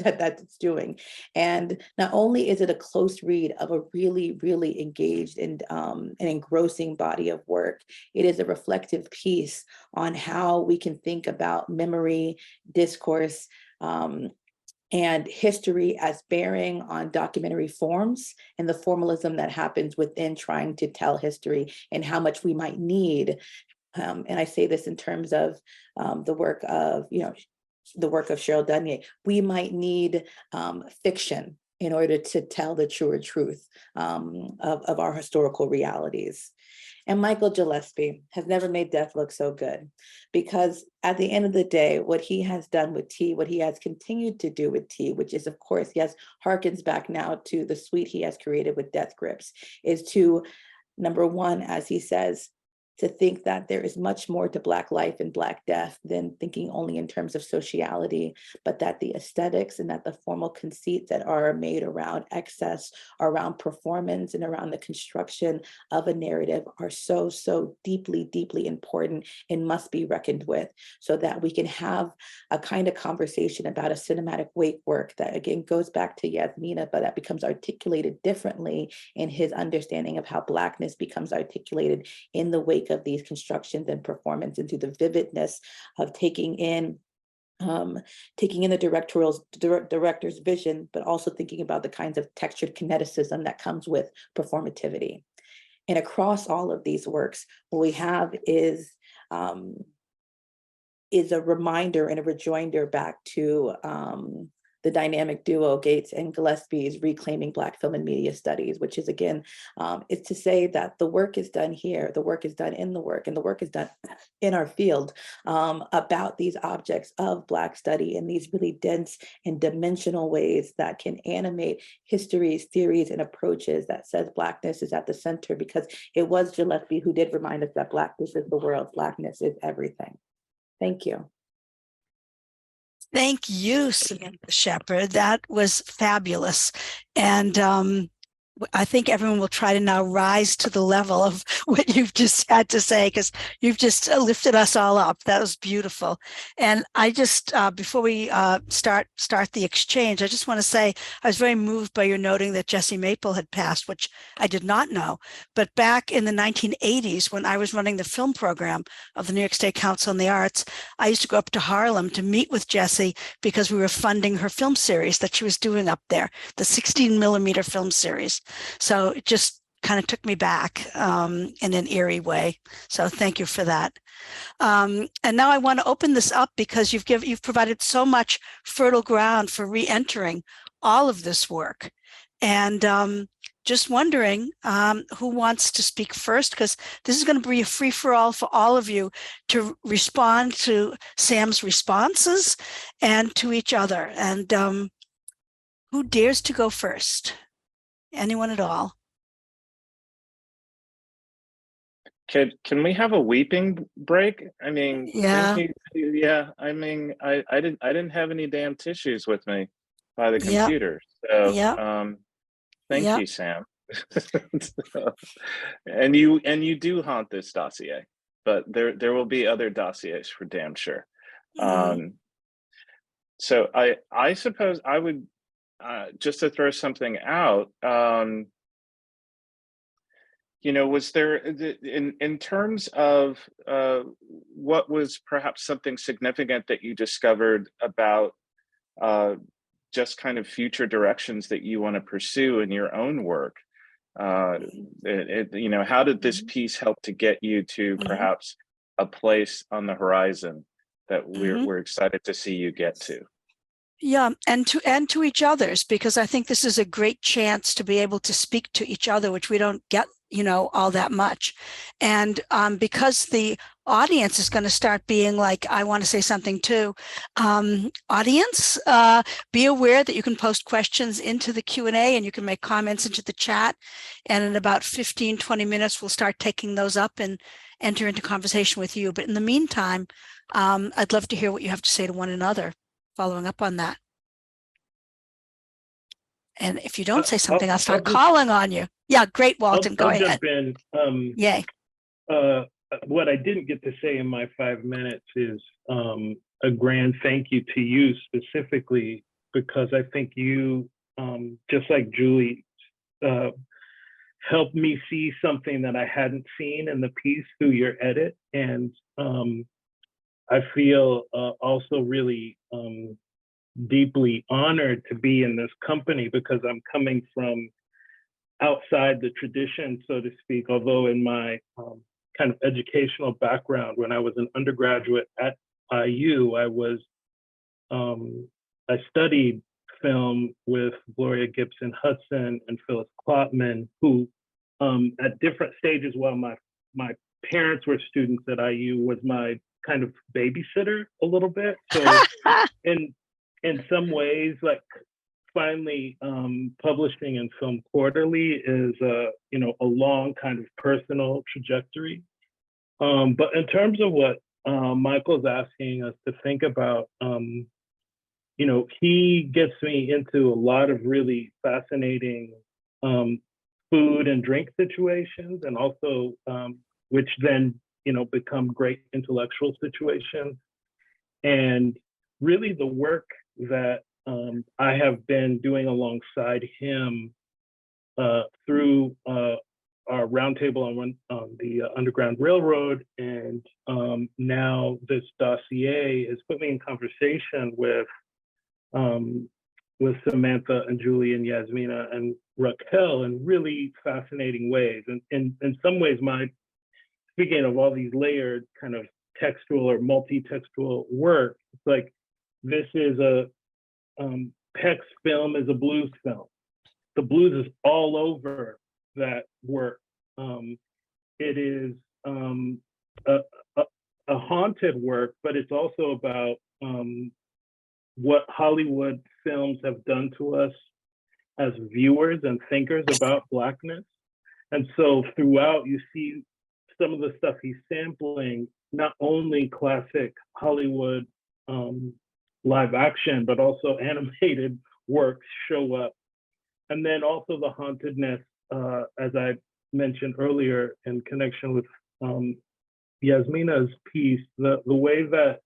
doing. And not only is it a close read of a really, really engaged and an engrossing body of work, it is a reflective piece on how we can think about memory, discourse, and history as bearing on documentary forms and the formalism that happens within trying to tell history and how much we might need. And I say this in terms of the work of, the work of Cheryl Dunye. We might need fiction in order to tell the truer truth of our historical realities. And Michael Gillespie has never made death look so good, because at the end of the day, what he has done with tea, what he has continued to do with tea, which is, of course, yes, harkens back now to the suite he has created with Death Grips, is to, number one, as he says, to think that there is much more to Black life and Black death than thinking only in terms of sociality, but that the aesthetics and that the formal conceits that are made around excess, around performance, and around the construction of a narrative are so, so deeply, deeply important and must be reckoned with, so that we can have a kind of conversation about a cinematic wake work that, again, goes back to Yasmina, but that becomes articulated differently in his understanding of how Blackness becomes articulated in the wake of these constructions and performance, into the vividness of taking in the director's vision, but also thinking about the kinds of textured kineticism that comes with performativity. And across all of these works, what we have is a reminder and a rejoinder back to the dynamic duo Gates and Gillespie's Reclaiming Black Film and Media Studies, which is, again, is to say that the work is done here, the work is done in the work, and the work is done in our field about these objects of Black study in these really dense and dimensional ways that can animate histories, theories, and approaches that says Blackness is at the center, because it was Gillespie who did remind us that Blackness is the world, Blackness is everything. Thank you. Thank you, Samantha Sheppard. That was fabulous. And I think everyone will try to now rise to the level of what you've just had to say, because you've just lifted us all up. That was beautiful. And I just, before we start the exchange, I just want to say I was very moved by your noting that Jessie Maple had passed, which I did not know. But back in the 1980s, when I was running the film program of the New York State Council on the Arts, I used to go up to Harlem to meet with Jessie because we were funding her film series that she was doing up there, the 16mm film series. So it just kind of took me back in an eerie way. So thank you for that. And now I want to open this up because you've provided so much fertile ground for re-entering all of this work. And just wondering who wants to speak first, because this is going to be a free-for-all for all of you to respond to Sam's responses and to each other. And who dares to go first? Anyone at all? Can we have a weeping break? I mean, Yeah. I mean, I didn't have any damn tissues with me by the Yep. computer. So Yep. thank Yep. you, Sam. and you do haunt this dossier, but there will be other dossiers for damn sure. So I suppose I would just to throw something out, was there, in terms of what was perhaps something significant that you discovered about just kind of future directions that you want to pursue in your own work? How did this piece help to get you to perhaps a place on the horizon that we're excited to see you get to? Yeah, and to each other's, because I think this is a great chance to be able to speak to each other, which we don't get, all that much. And because the audience is going to start being like, I want to say something too. Audience, be aware that you can post questions into the Q&A and you can make comments into the chat. And in about 15, 20 minutes, we'll start taking those up and enter into conversation with you. But in the meantime, I'd love to hear what you have to say to one another, following up on that. And if you don't say something, I'll start calling on you. Yeah, great, Walton, go ahead. I'll jump in. Yay. What I didn't get to say in my 5 minutes is a grand thank you to you specifically, because I think you, just like Julie, helped me see something that I hadn't seen in the piece through your edit. And I feel also really deeply honored to be in this company, because I'm coming from outside the tradition, so to speak, although in my kind of educational background, when I was an undergraduate at IU, I studied film with Gloria Gibson Hudson and Phyllis Klotman, who at different stages while my parents were students at IU was my kind of babysitter a little bit. So in some ways, like finally publishing in Film Quarterly is a long kind of personal trajectory. But in terms of what Michael's asking us to think about, he gets me into a lot of really fascinating food and drink situations, and also which then become great intellectual situations. And really the work that I have been doing alongside him through our roundtable on the Underground Railroad, and now this dossier has put me in conversation with Samantha and Julie and Yasmina and Racquel in really fascinating ways. And in some ways, speaking of all these layered kind of textual or multi-textual work, it's like this is Peck's film is a blues film. The blues is all over that work. It is a haunted work, but it's also about what Hollywood films have done to us as viewers and thinkers about Blackness. And so throughout, you see some of the stuff he's sampling, not only classic Hollywood live action, but also animated works show up. And then also the hauntedness, as I mentioned earlier in connection with Yasmina's piece, the way that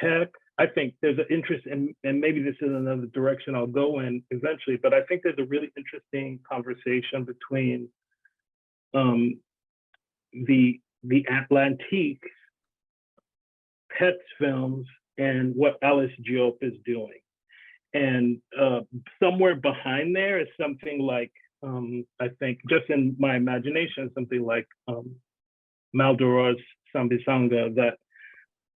Peck, I think there's an interest in, and maybe this is another direction I'll go in eventually, but I think there's a really interesting conversation between the Atlantique, Peck's films, and what Alice Diop is doing. And somewhere behind there is something like, I think, just in my imagination, something like Maldoror's Sambisanga, that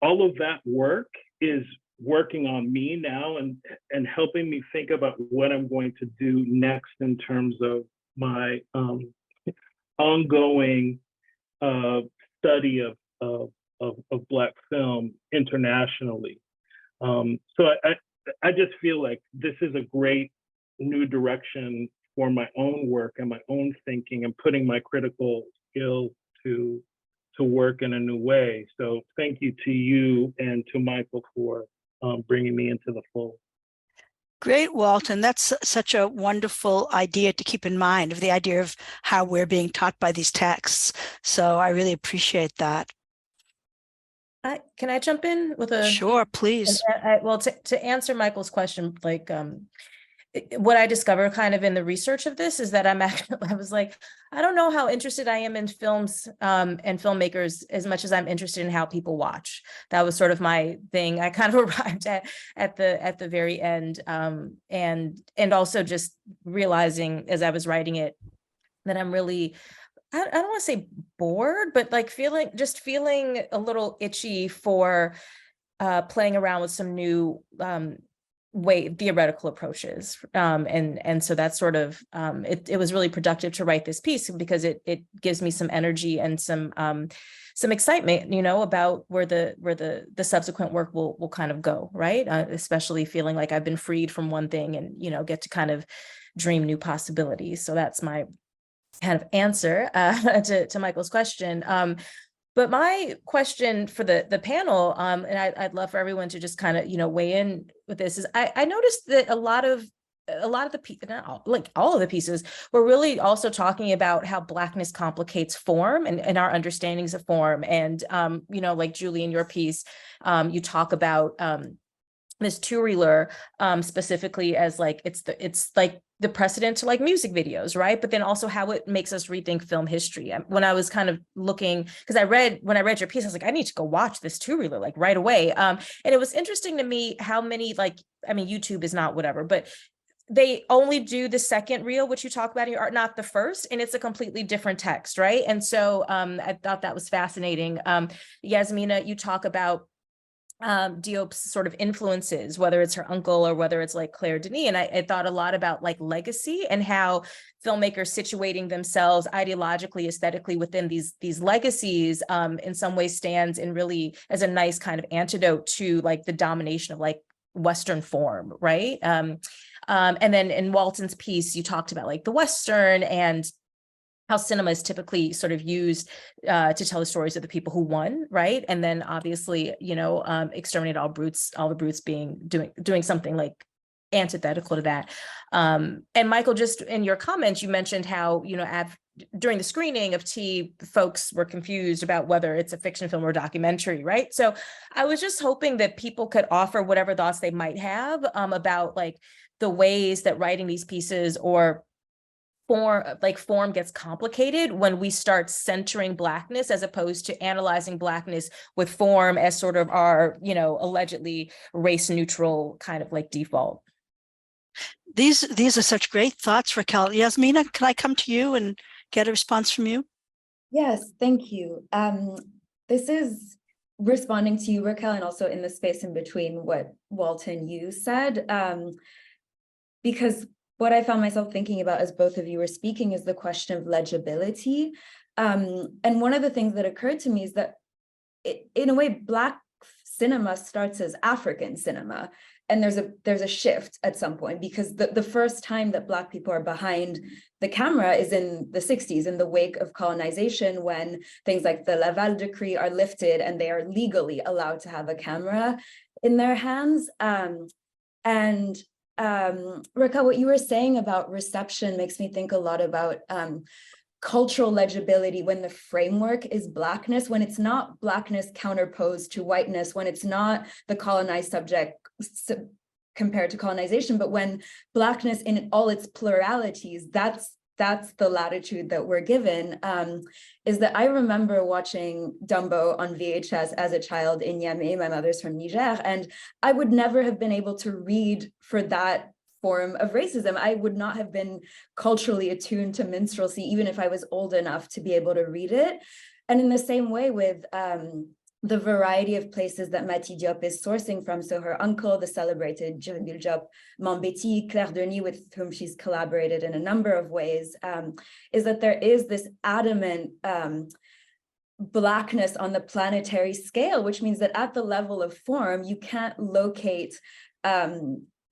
all of that work is working on me now and helping me think about what I'm going to do next in terms of my ongoing study of Black film internationally. So I just feel like this is a great new direction for my own work and my own thinking and putting my critical skills to work in a new way. So thank you to you and to Michael for bringing me into the fold. Great, Walton. That's such a wonderful idea to keep in mind, of the idea of how we're being taught by these texts. So I really appreciate that. Can I jump in with a? Sure, please. Well, to answer Michael's question, like what I discovered kind of in the research of this is that I was like, I don't know how interested I am in films and filmmakers as much as I'm interested in how people watch. That was sort of my thing. I kind of arrived at the very end, and also just realizing as I was writing it that I'm really, I don't want to say bored, but like feeling a little itchy for playing around with some new theoretical approaches. And so that's sort of, it was really productive to write this piece because it gives me some energy and some excitement, about where the subsequent work will kind of go, right? Especially feeling like I've been freed from one thing and, get to kind of dream new possibilities. So that's my kind of answer to Michael's question. But my question for the panel, and I'd love for everyone to just kind of, weigh in with this, is I noticed that a lot of the all of the pieces were really also talking about how Blackness complicates form and our understandings of form. And, like Julie, in your piece, you talk about this two-reeler specifically as like, it's like the precedent to like music videos, right? But then also how it makes us rethink film history. When I was kind of looking, because when I read your piece, I was like, I need to go watch this two-reeler like right away. And it was interesting to me how many, YouTube is not whatever, but they only do the second reel, which you talk about in your art, not the first, and it's a completely different text, right? And so I thought that was fascinating. Yasmina, you talk about Diop's sort of influences, whether it's her uncle or whether it's like Claire Denis. And I thought a lot about like legacy and how filmmakers situating themselves ideologically, aesthetically within these legacies in some ways stands in really as a nice kind of antidote to like the domination of like Western form, right? And then in Walton's piece, you talked about like the Western and how cinema is typically sort of used to tell the stories of the people who won, right? And then obviously, exterminate all the brutes doing something like antithetical to that. And Michael, just in your comments, you mentioned how, during the screening of T, folks were confused about whether it's a fiction film or documentary, right? So I was just hoping that people could offer whatever thoughts they might have about like the ways that writing these pieces or form gets complicated when we start centering Blackness as opposed to analyzing Blackness with form as sort of our, allegedly race neutral kind of like default. These are such great thoughts, Racquel. Yasmina, can I come to you and get a response from you? Yes, thank you. This is responding to you, Racquel, and also in the space in between what Walton, you said, because what I found myself thinking about as both of you were speaking is the question of legibility. And one of the things that occurred to me is that in a way, Black cinema starts as African cinema. And there's a shift at some point, because the first time that Black people are behind the camera is in the 60s, in the wake of colonization, when things like the Laval Decree are lifted and they are legally allowed to have a camera in their hands. Racquel, what you were saying about reception makes me think a lot about cultural legibility when the framework is Blackness, when it's not Blackness counterposed to whiteness, when it's not the colonized subject compared to colonization, but when Blackness in all its pluralities, that's the latitude that we're given. Is that I remember watching Dumbo on VHS as a child in Niamey. My mother's from Niger, and I would never have been able to read for that form of racism. I would not have been culturally attuned to minstrelsy, even if I was old enough to be able to read it. And in the same way with the variety of places that Mati Diop is sourcing from. So her uncle, the celebrated Djibril Diop Mambéty, Claire Denis, with whom she's collaborated in a number of ways, is that there is this adamant Blackness on the planetary scale, which means that at the level of form, you can't locate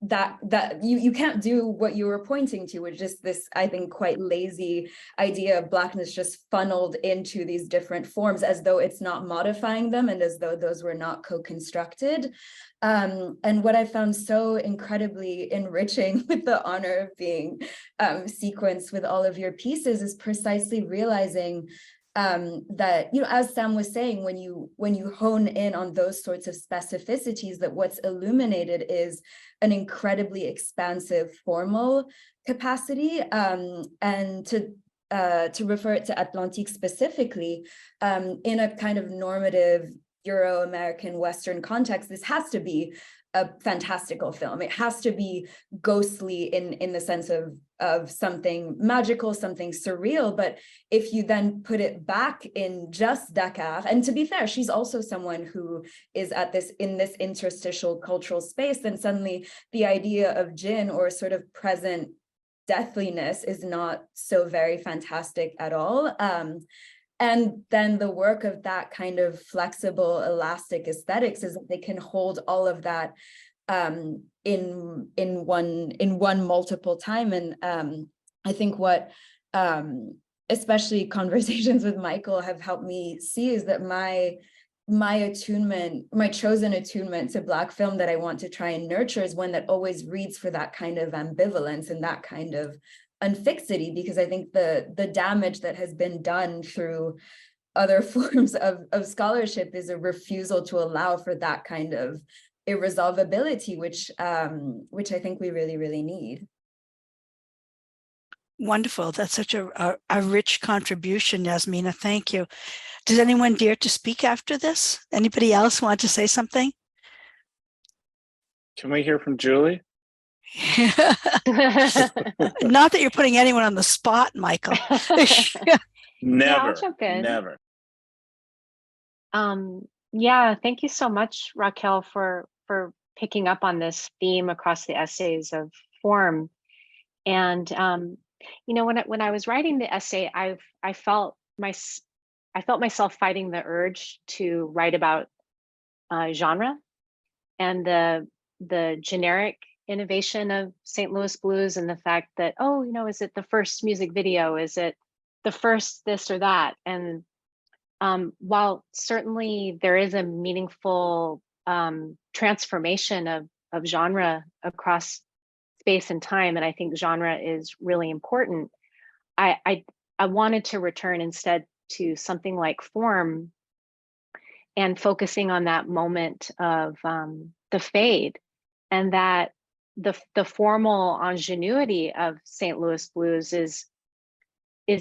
that you can't do what you were pointing to, which is this, I think, quite lazy idea of Blackness just funneled into these different forms as though it's not modifying them and as though those were not co-constructed. And what I found so incredibly enriching with the honor of being sequenced with all of your pieces is precisely realizing that, as Sam was saying, when you hone in on those sorts of specificities, that what's illuminated is an incredibly expansive formal capacity. And to refer it to Atlantique specifically, in a kind of normative Euro-American Western context, this has to be a fantastical film. It has to be ghostly in the sense of something magical, something surreal. But if you then put it back in just Dakar, and to be fair, she's also someone who is in this interstitial cultural space, then suddenly the idea of jinn or sort of present deathliness is not so very fantastic at all. And then the work of that kind of flexible, elastic aesthetics is that they can hold all of that in one multiple time. And I think what especially conversations with Michael have helped me see is that my attunement, my chosen attunement to Black film that I want to try and nurture is one that always reads for that kind of ambivalence and that kind of unfixity, because I think the damage that has been done through other forms of scholarship is a refusal to allow for that kind of irresolvability, which I think we really, really need. Wonderful. That's such a rich contribution, Yasmina. Thank you. Does anyone dare to speak after this? Anybody else want to say something? Can we hear from Julie? Not that you're putting anyone on the spot, Michael. Never, I'll jump in. never. Yeah, thank you so much, Racquel, for picking up on this theme across the essays of form. And you know, when I was writing the essay, I felt myself fighting the urge to write about genre and the generic innovation of St. Louis blues, and the fact that, oh, you know, is it the first music video? Is it the first this or that? And while certainly there is a meaningful transformation of genre across space and time, and I think genre is really important, I wanted to return instead to something like form and focusing on that moment of the fade, and that the formal ingenuity of St. Louis blues is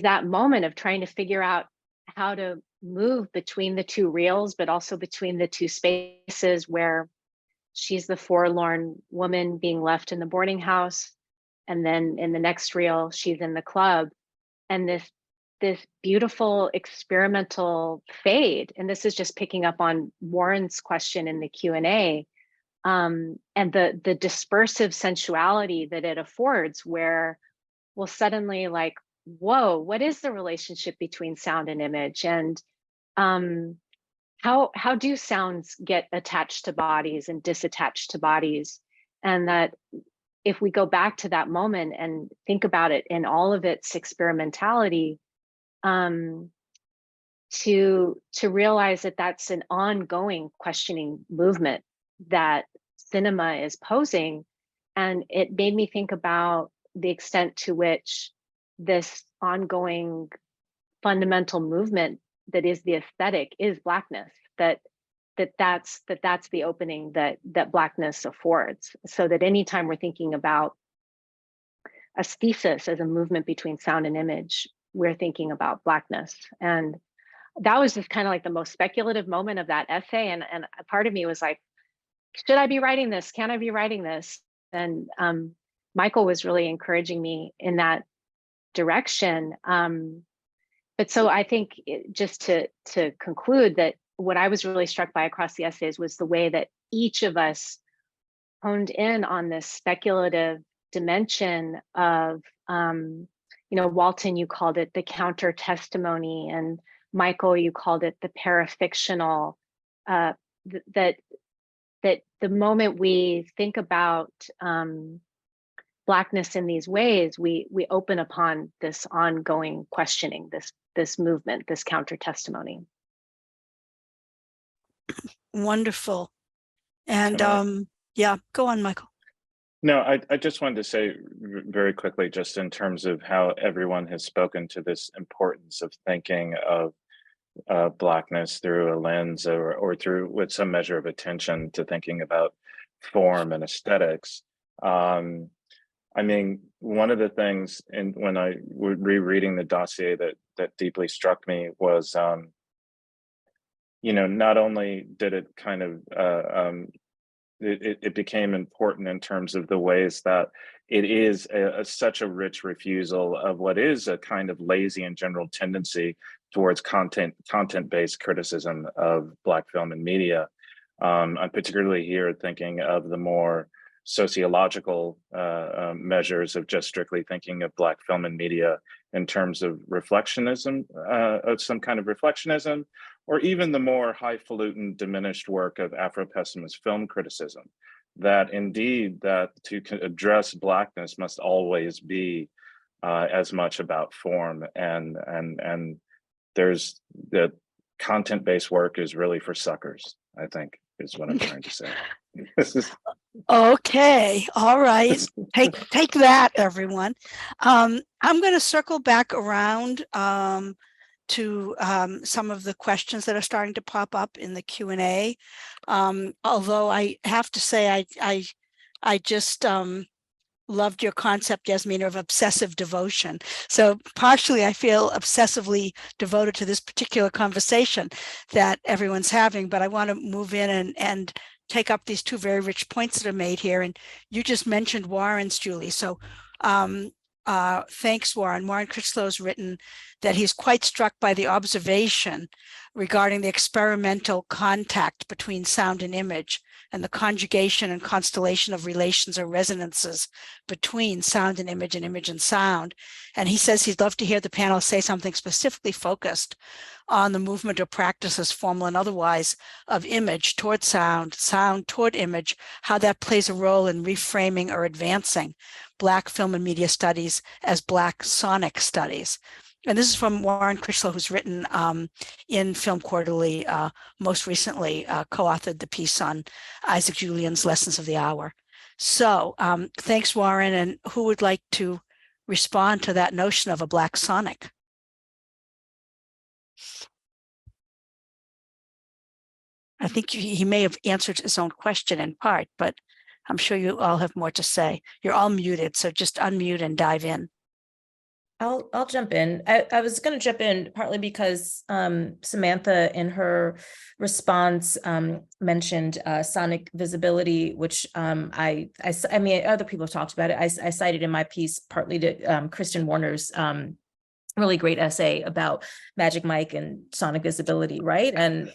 that moment of trying to figure out how to move between the two reels, but also between the two spaces, where she's the forlorn woman being left in the boarding house, and then in the next reel she's in the club, and this beautiful experimental fade. And this is just picking up on Warren's question in the Q&A, and the dispersive sensuality that it affords, where we'll suddenly like, whoa, what is the relationship between sound and image? And how do sounds get attached to bodies and disattached to bodies? And that if we go back to that moment and think about it in all of its experimentality, to realize that that's an ongoing questioning movement that cinema is posing. And it made me think about the extent to which this ongoing fundamental movement that is the aesthetic is Blackness, that's the opening that Blackness affords. So that anytime we're thinking about aesthesis as a movement between sound and image, we're thinking about Blackness. And that was just kind of like the most speculative moment of that essay. And a part of me was like, should I be writing this? Can I be writing this? And Michael was really encouraging me in that direction. But so I think just to conclude, that what I was really struck by across the essays was the way that each of us honed in on this speculative dimension of, you know, Walton, you called it the counter testimony, and Michael, you called it the parafictional, that the moment we think about Blackness in these ways, we open upon this ongoing questioning, this movement, this counter testimony. Wonderful. And yeah, go on, Michael. No, I just wanted to say very quickly, just in terms of how everyone has spoken to this importance of thinking of Blackness through a lens or through with some measure of attention to thinking about form and aesthetics. I mean, one of the things when I was rereading the dossier that deeply struck me was, you know, not only did it kind of it became important in terms of the ways that it is such a rich refusal of what is a kind of lazy and general tendency towards content-based criticism of Black film and media. I'm particularly here thinking of the more sociological measures of just strictly thinking of Black film and media in terms of reflectionism, of some kind of reflectionism, or even the more highfalutin diminished work of Afro-pessimist film criticism, that indeed that to address Blackness must always be as much about form, and there's the content-based work is really for suckers, I think, is what I'm trying to say. Okay, all right. Take that, everyone. I'm going to circle back around to some of the questions that are starting to pop up in the Q&A. Although I have to say, I just loved your concept, Yasmina, of obsessive devotion. So partially, I feel obsessively devoted to this particular conversation that everyone's having, but I want to move in and take up these two very rich points that are made here. And you just mentioned Warren's, Julie. So thanks, Warren. Warren Critchlow has written that he's quite struck by the observation regarding the experimental contact between sound and image, and the conjugation and constellation of relations or resonances between sound and image and sound. And he says he'd love to hear the panel say something specifically focused on the movement or practices, formal and otherwise, of image toward sound, sound toward image, how that plays a role in reframing or advancing Black film and media studies as Black sonic studies. And this is from Warren Critchlow, who's written in Film Quarterly, most recently co-authored the piece on Isaac Julian's Lessons of the Hour. So thanks, Warren. And who would like to respond to that notion of a Black sonic? I think he may have answered his own question in part, but I'm sure you all have more to say. You're all muted, so just unmute and dive in. I'll jump in. I was going to jump in partly because Samantha in her response mentioned sonic visibility, which I mean, other people have talked about it. I cited in my piece partly to Kristen Warner's really great essay about Magic Mike and sonic visibility, right? And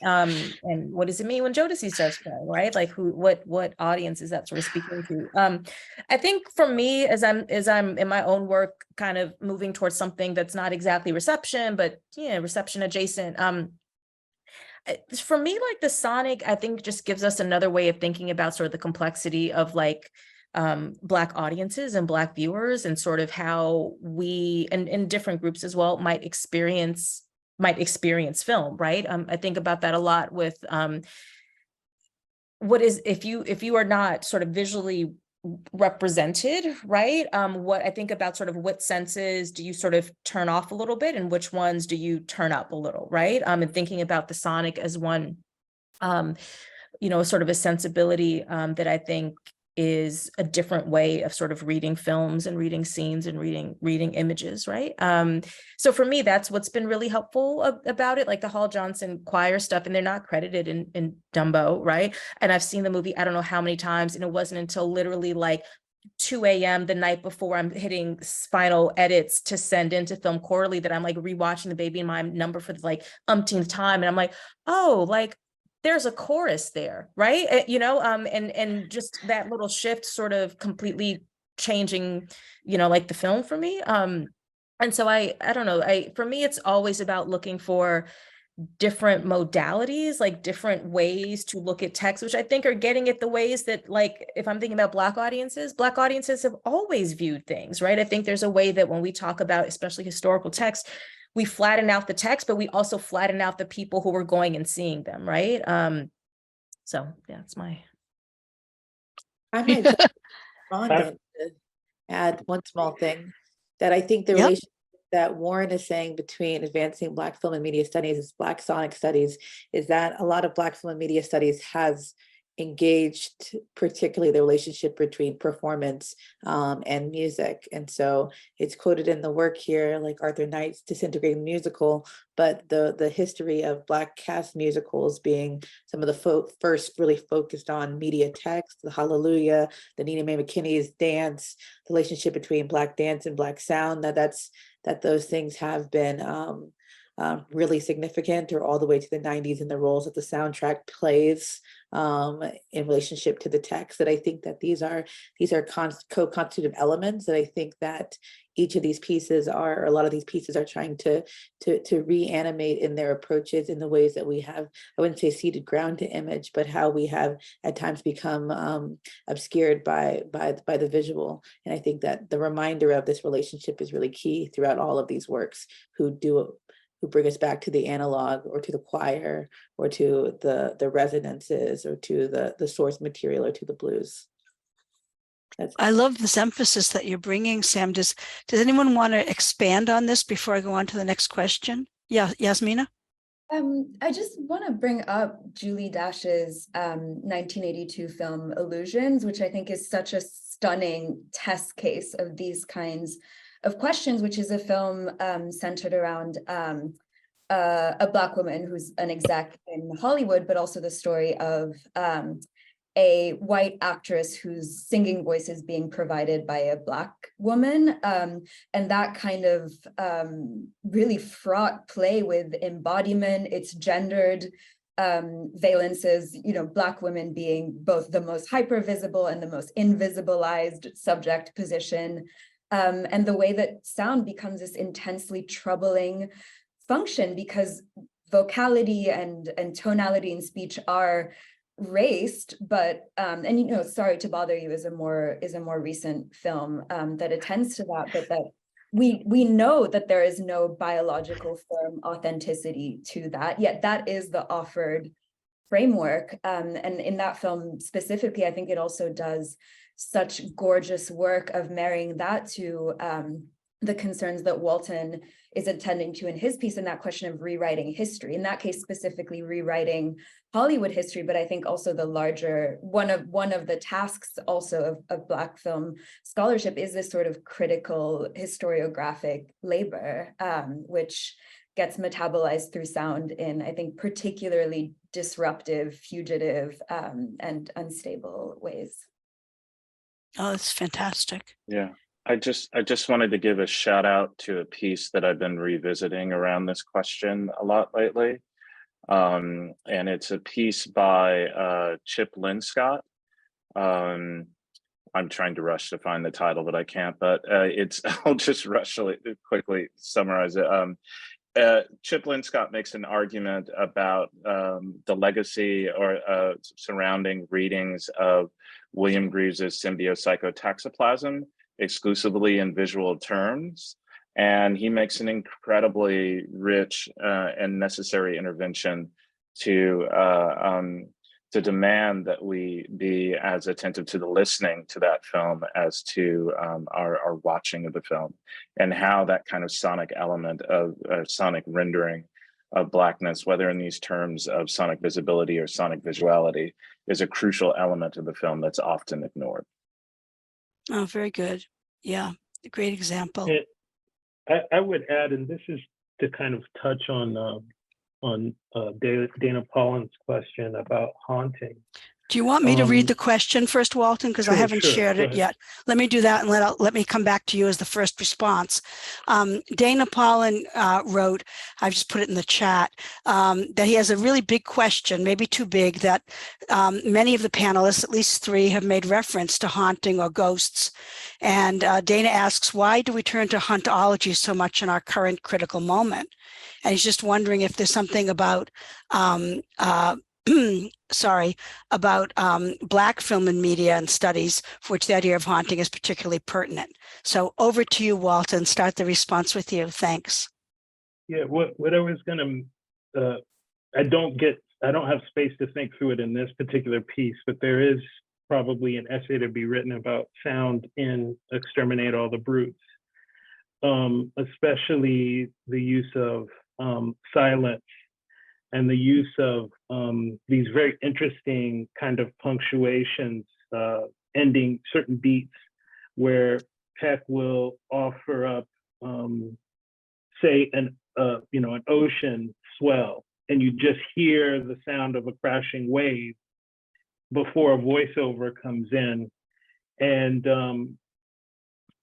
what does it mean when Jodeci starts playing, right? Like what audience is that sort of speaking to? I think for me, as I'm in my own work, kind of moving towards something that's not exactly reception, but reception adjacent. For me, like the sonic, I think just gives us another way of thinking about sort of the complexity of like Black audiences and Black viewers, and sort of how we and in different groups as well might experience film, right? I think about that a lot with what is if you are not sort of visually represented, right? What I think about sort of what senses do you sort of turn off a little bit, and which ones do you turn up a little, right? And thinking about the sonic as one, sort of a sensibility that I think is a different way of sort of reading films and reading scenes and reading images, right? So for me, that's what's been really helpful about it, like the Hall Johnson choir stuff, and they're not credited in Dumbo, right? And I've seen the movie I don't know how many times, and it wasn't until literally like 2 a.m. the night before I'm hitting final edits to send into Film Quarterly that I'm like rewatching The Baby in My Number for the like umpteenth time, and I'm like, oh, like there's a chorus there, right? And just that little shift sort of completely changing, like the film for me. And so I don't know, for me, it's always about looking for different modalities, like different ways to look at text, which I think are getting at the ways that, like, if I'm thinking about Black audiences have always viewed things, right? I think there's a way that when we talk about, especially historical text, we flatten out the text, but we also flatten out the people who were going and seeing them, right? So yeah, it's my. I might just respond to add one small thing, that I think the relationship that Warren is saying between advancing Black film and media studies is Black sonic studies, is that a lot of Black film and media studies has engaged, particularly the relationship between performance and music. And so it's quoted in the work here, like Arthur Knight's Disintegrating Musical, but the history of Black cast musicals being some of the first really focused on media text, the Hallelujah, the Nina Mae McKinney's Dance, the relationship between Black dance and Black sound, that those things have been really significant, or all the way to the 90s, and the roles that the soundtrack plays in relationship to the text. That I think that these are co-constitutive elements that I think that each of these pieces are, or a lot of these pieces are trying to reanimate in their approaches, in the ways that we have, I wouldn't say ceded ground to image, but how we have at times become obscured by the visual. And I think that the reminder of this relationship is really key throughout all of these works, who bring us back to the analog, or to the choir, or to the resonances, or to the source material, or to the blues. I love this emphasis that you're bringing, Sam. Does anyone want to expand on this before I go on to the next question? Yeah, Yasmina? I just want to bring up Julie Dash's 1982 film Illusions, which I think is such a stunning test case of these kinds of questions, which is a film centered around a Black woman who's an exec in Hollywood, but also the story of a white actress whose singing voice is being provided by a Black woman. And that kind of really fraught play with embodiment, it's gendered valences, Black women being both the most hyper visible and the most invisibilized subject position. And the way that sound becomes this intensely troubling function, because vocality and tonality in speech are raced, but and Sorry to Bother You is a more recent film that attends to that, but that we know that there is no biological firm authenticity to that, yet that is the offered framework. And in that film specifically, I think it also does such gorgeous work of marrying that to the concerns that Walton is attending to in his piece, in that question of rewriting history, in that case specifically rewriting Hollywood history, but I think also the larger one of the tasks also of Black film scholarship is this sort of critical historiographic labor, which gets metabolized through sound in, I think, particularly disruptive, fugitive, and unstable ways. Oh, that's fantastic. Yeah. I just wanted to give a shout out to a piece that I've been revisiting around this question a lot lately. And it's a piece by Chip Linscott. I'm trying to rush to find the title, but I can't, but I'll just quickly summarize it. Chip Linscott makes an argument about the legacy or surrounding readings of William Greaves's Symbiopsychotaxoplasm exclusively in visual terms. And he makes an incredibly rich and necessary intervention to demand that we be as attentive to the listening to that film as to our watching of the film, and how that kind of sonic element of sonic rendering of Blackness, whether in these terms of sonic visibility or sonic visuality, is a crucial element of the film that's often ignored. Oh, very good. Yeah, a great example. I would add, and this is to kind of touch on Dana Paulin's question about haunting. Do you want me to read the question first, Walton? Because I haven't shared it yet. Let me do that, and let me come back to you as the first response. Dana Paulin wrote, I've just put it in the chat, that he has a really big question, maybe too big, that many of the panelists, at least three, have made reference to haunting or ghosts. And Dana asks, why do we turn to hauntology so much in our current critical moment? And he's just wondering if there's something about about Black film and media and studies for which the idea of haunting is particularly pertinent. So over to you, Walton. Start the response with you. Thanks. Yeah, what I was gonna, I don't have space to think through it in this particular piece, but there is probably an essay to be written about sound in Exterminate All the Brutes, especially the use of silence and the use of these very interesting kind of punctuations, ending certain beats, where Peck will offer up, say, an ocean swell, and you just hear the sound of a crashing wave before a voiceover comes in. And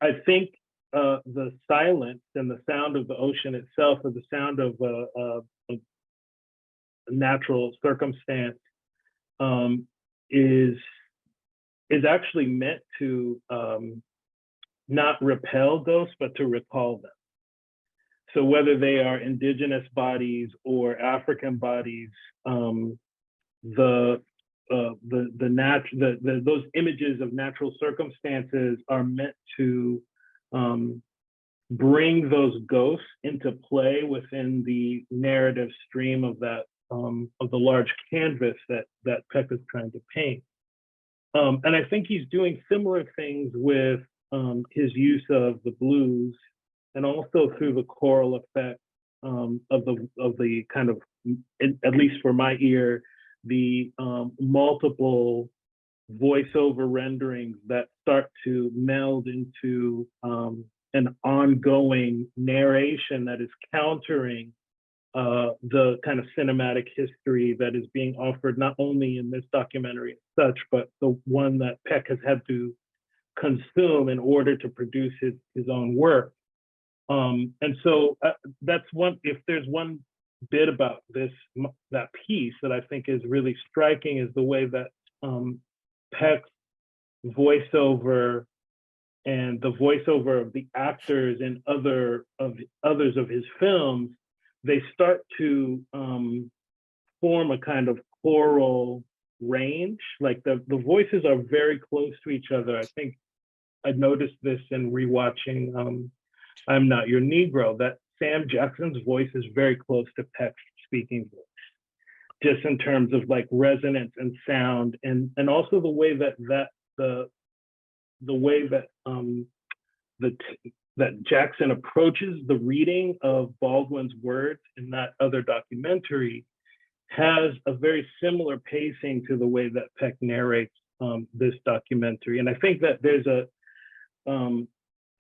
I think the silence and the sound of the ocean itself, or the sound of a natural circumstance, is actually meant to not repel ghosts, but to recall them. So whether they are indigenous bodies or African bodies, those images of natural circumstances are meant to bring those ghosts into play within the narrative stream of that of the large canvas that Peck is trying to paint. And I think he's doing similar things with his use of the blues, and also through the choral effect of the kind of, at least for my ear, the multiple voiceover renderings that start to meld into an ongoing narration that is countering the kind of cinematic history that is being offered, not only in this documentary as such, but the one that Peck has had to consume in order to produce his own work. And so that's one, if there's one bit about that piece that I think is really striking, is the way that Peck's voiceover and the voiceover of the actors in others of his films, they start to form a kind of choral range. Like the voices are very close to each other. I think I noticed this in rewatching I'm Not Your Negro, that Sam Jackson's voice is very close to Peck's speaking voice, just in terms of like resonance and sound, and also the way that that Jackson approaches the reading of Baldwin's words in that other documentary has a very similar pacing to the way that Peck narrates this documentary. And I think that there's a,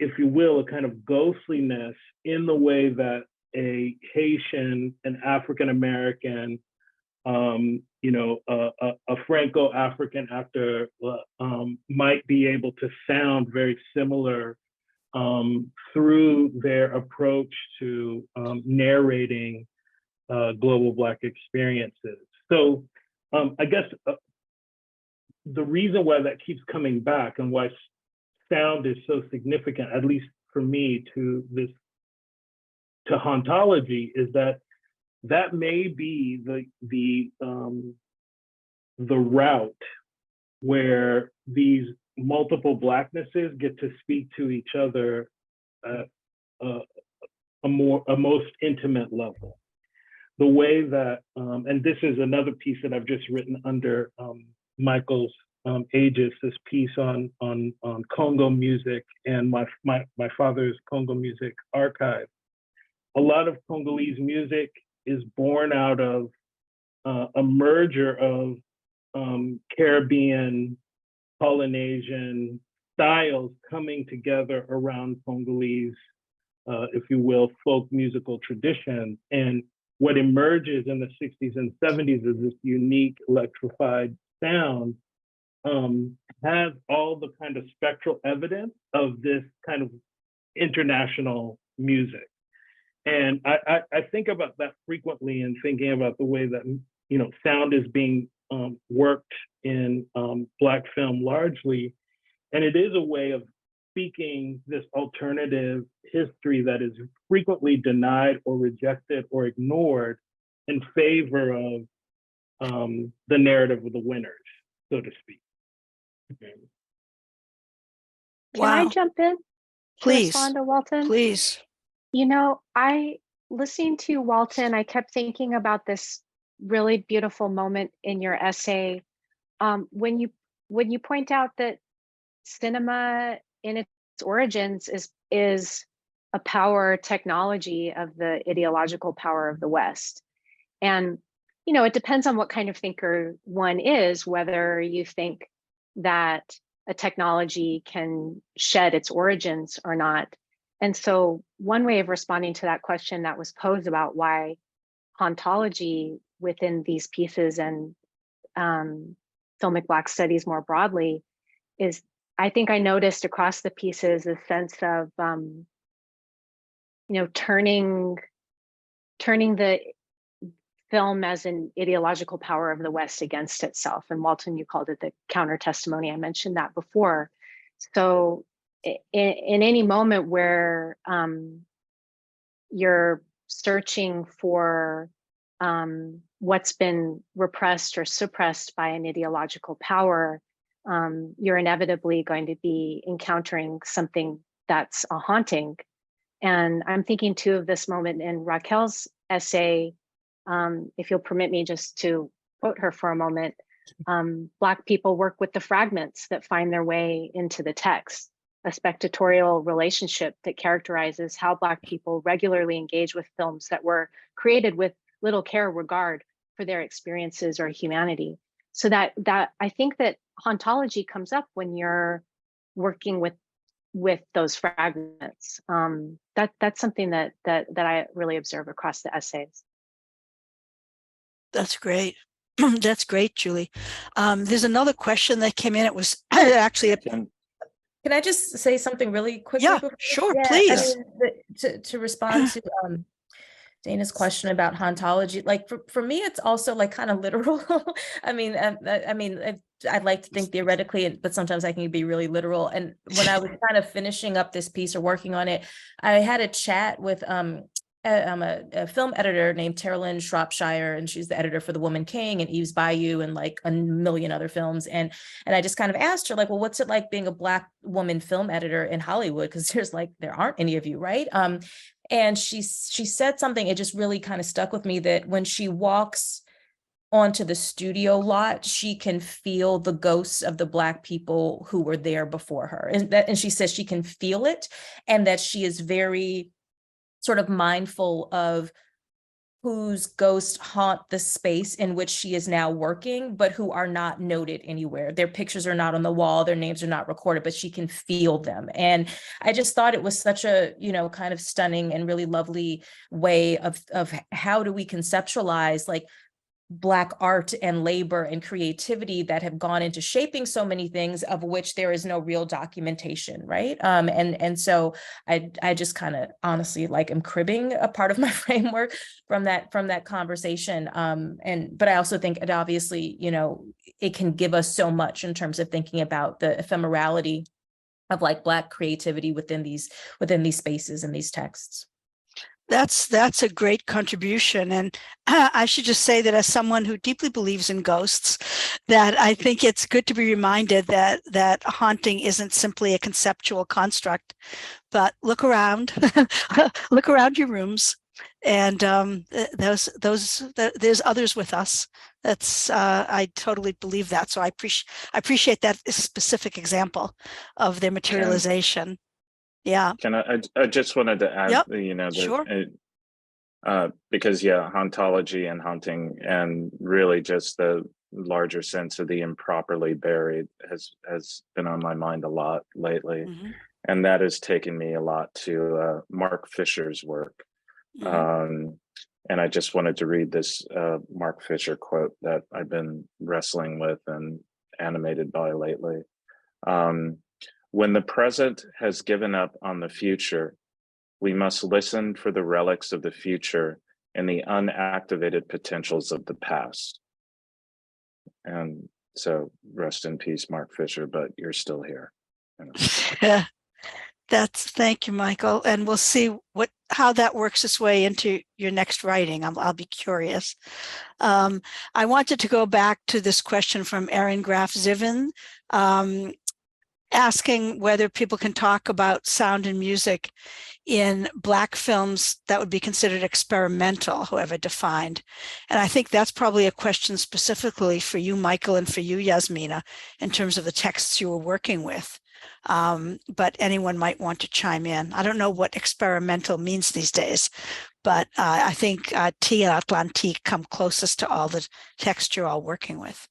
if you will, a kind of ghostliness in the way that a Haitian, an African-American, a Franco-African actor might be able to sound very similar through their approach to narrating global Black experiences. So I guess the reason why that keeps coming back, and why sound is so significant, at least for me, to hauntology, is that may be the route where these multiple Blacknesses get to speak to each other at a most intimate level. The way that, and this is another piece that I've just written under Michael's aegis, this piece on Congo music and my father's Congo music archive. A lot of Congolese music is born out of a merger of Caribbean, Polynesian styles coming together around Congolese, if you will, folk musical traditions. And what emerges in the 60s and 70s is this unique electrified sound, has all the kind of spectral evidence of this kind of international music. And I think about that frequently in thinking about the way that, sound is being worked in Black film largely. And it is a way of speaking this alternative history that is frequently denied or rejected or ignored in favor of the narrative of the winners, so to speak. Can I Wow. jump in? Please. Respond to Walton? Please. Listening to Walton, I kept thinking about this really beautiful moment in your essay, when you point out that cinema in its origins is a power technology of the ideological power of the West. And you know, it depends on what kind of thinker one is, whether you think that a technology can shed its origins or not. And so one way of responding to that question that was posed about why hauntology within these pieces and filmic Black studies more broadly is, I think I noticed across the pieces a sense of, you know, turning the film as an ideological power of the West against itself. And Walton, you called it the counter testimony. I mentioned that before. So in any moment where you're searching for what's been repressed or suppressed by an ideological power, you're inevitably going to be encountering something that's a haunting. And I'm thinking too of this moment in Racquel's essay, if you'll permit me just to quote her for a moment. Black people work with the fragments that find their way into the text, a spectatorial relationship that characterizes how Black people regularly engage with films that were created with little care or regard for their experiences or humanity. So that I think that hauntology comes up when you're working with those fragments. That's something that I really observe across the essays. That's great. That's great, Julie. There's another question that came in. It was actually Can I just say something really quickly? Yeah, before? sure, Yeah, please. I mean, to respond to Dana's question about hauntology, like for me, it's also like kind of literal. I mean, I'd like to think theoretically, but sometimes I can be really literal. And when I was kind of finishing up this piece or working on it, I had a chat with a film editor named Teralyn Shropshire, and she's the editor for The Woman King and Eve's Bayou and like a million other films. And I just kind of asked her, like, well, what's it like being a Black woman film editor in Hollywood? Because there aren't any of you, right? And she said something, it just really kind of stuck with me, that when she walks onto the studio lot, she can feel the ghosts of the Black people who were there before her. And she says she can feel it, and that she is very sort of mindful of whose ghosts haunt the space in which she is now working, but who are not noted anywhere. Their pictures are not on the wall, their names are not recorded, but she can feel them. And I just thought it was such a, you know, kind of stunning and really lovely way of how do we conceptualize like Black art and labor and creativity that have gone into shaping so many things of which there is no real documentation, right? And so I just kind of honestly like am cribbing a part of my framework from that conversation. But I also think it obviously, you know, it can give us so much in terms of thinking about the ephemerality of like Black creativity within these spaces and these texts. That's a great contribution. And I should just say that as someone who deeply believes in ghosts, that I think it's good to be reminded that haunting isn't simply a conceptual construct, but look around, look around your rooms, and there's others with us. That's I totally believe that. So I appreciate that specific example of their materialization. Yeah. Can I just wanted to add, Yep. you know, Sure. Because hauntology and haunting and really just the larger sense of the improperly buried has been on my mind a lot lately. Mm-hmm. And that has taken me a lot to Mark Fisher's work. Mm-hmm. And I just wanted to read this Mark Fisher quote that I've been wrestling with and animated by lately. When the present has given up on the future, we must listen for the relics of the future and the unactivated potentials of the past. And so rest in peace, Mark Fisher, but you're still here. Yeah. Thank you, Michael. And we'll see how that works its way into your next writing. I'll be curious. I wanted to go back to this question from Erin Graf Zivin, asking whether people can talk about sound and music in Black films that would be considered experimental, however defined. And I think that's probably a question specifically for you, Michael, and for you, Yasmina, in terms of the texts you were working with. but anyone might want to chime in. I don't know what experimental means these days, but I think T and Atlantique come closest to all the text you're all working with.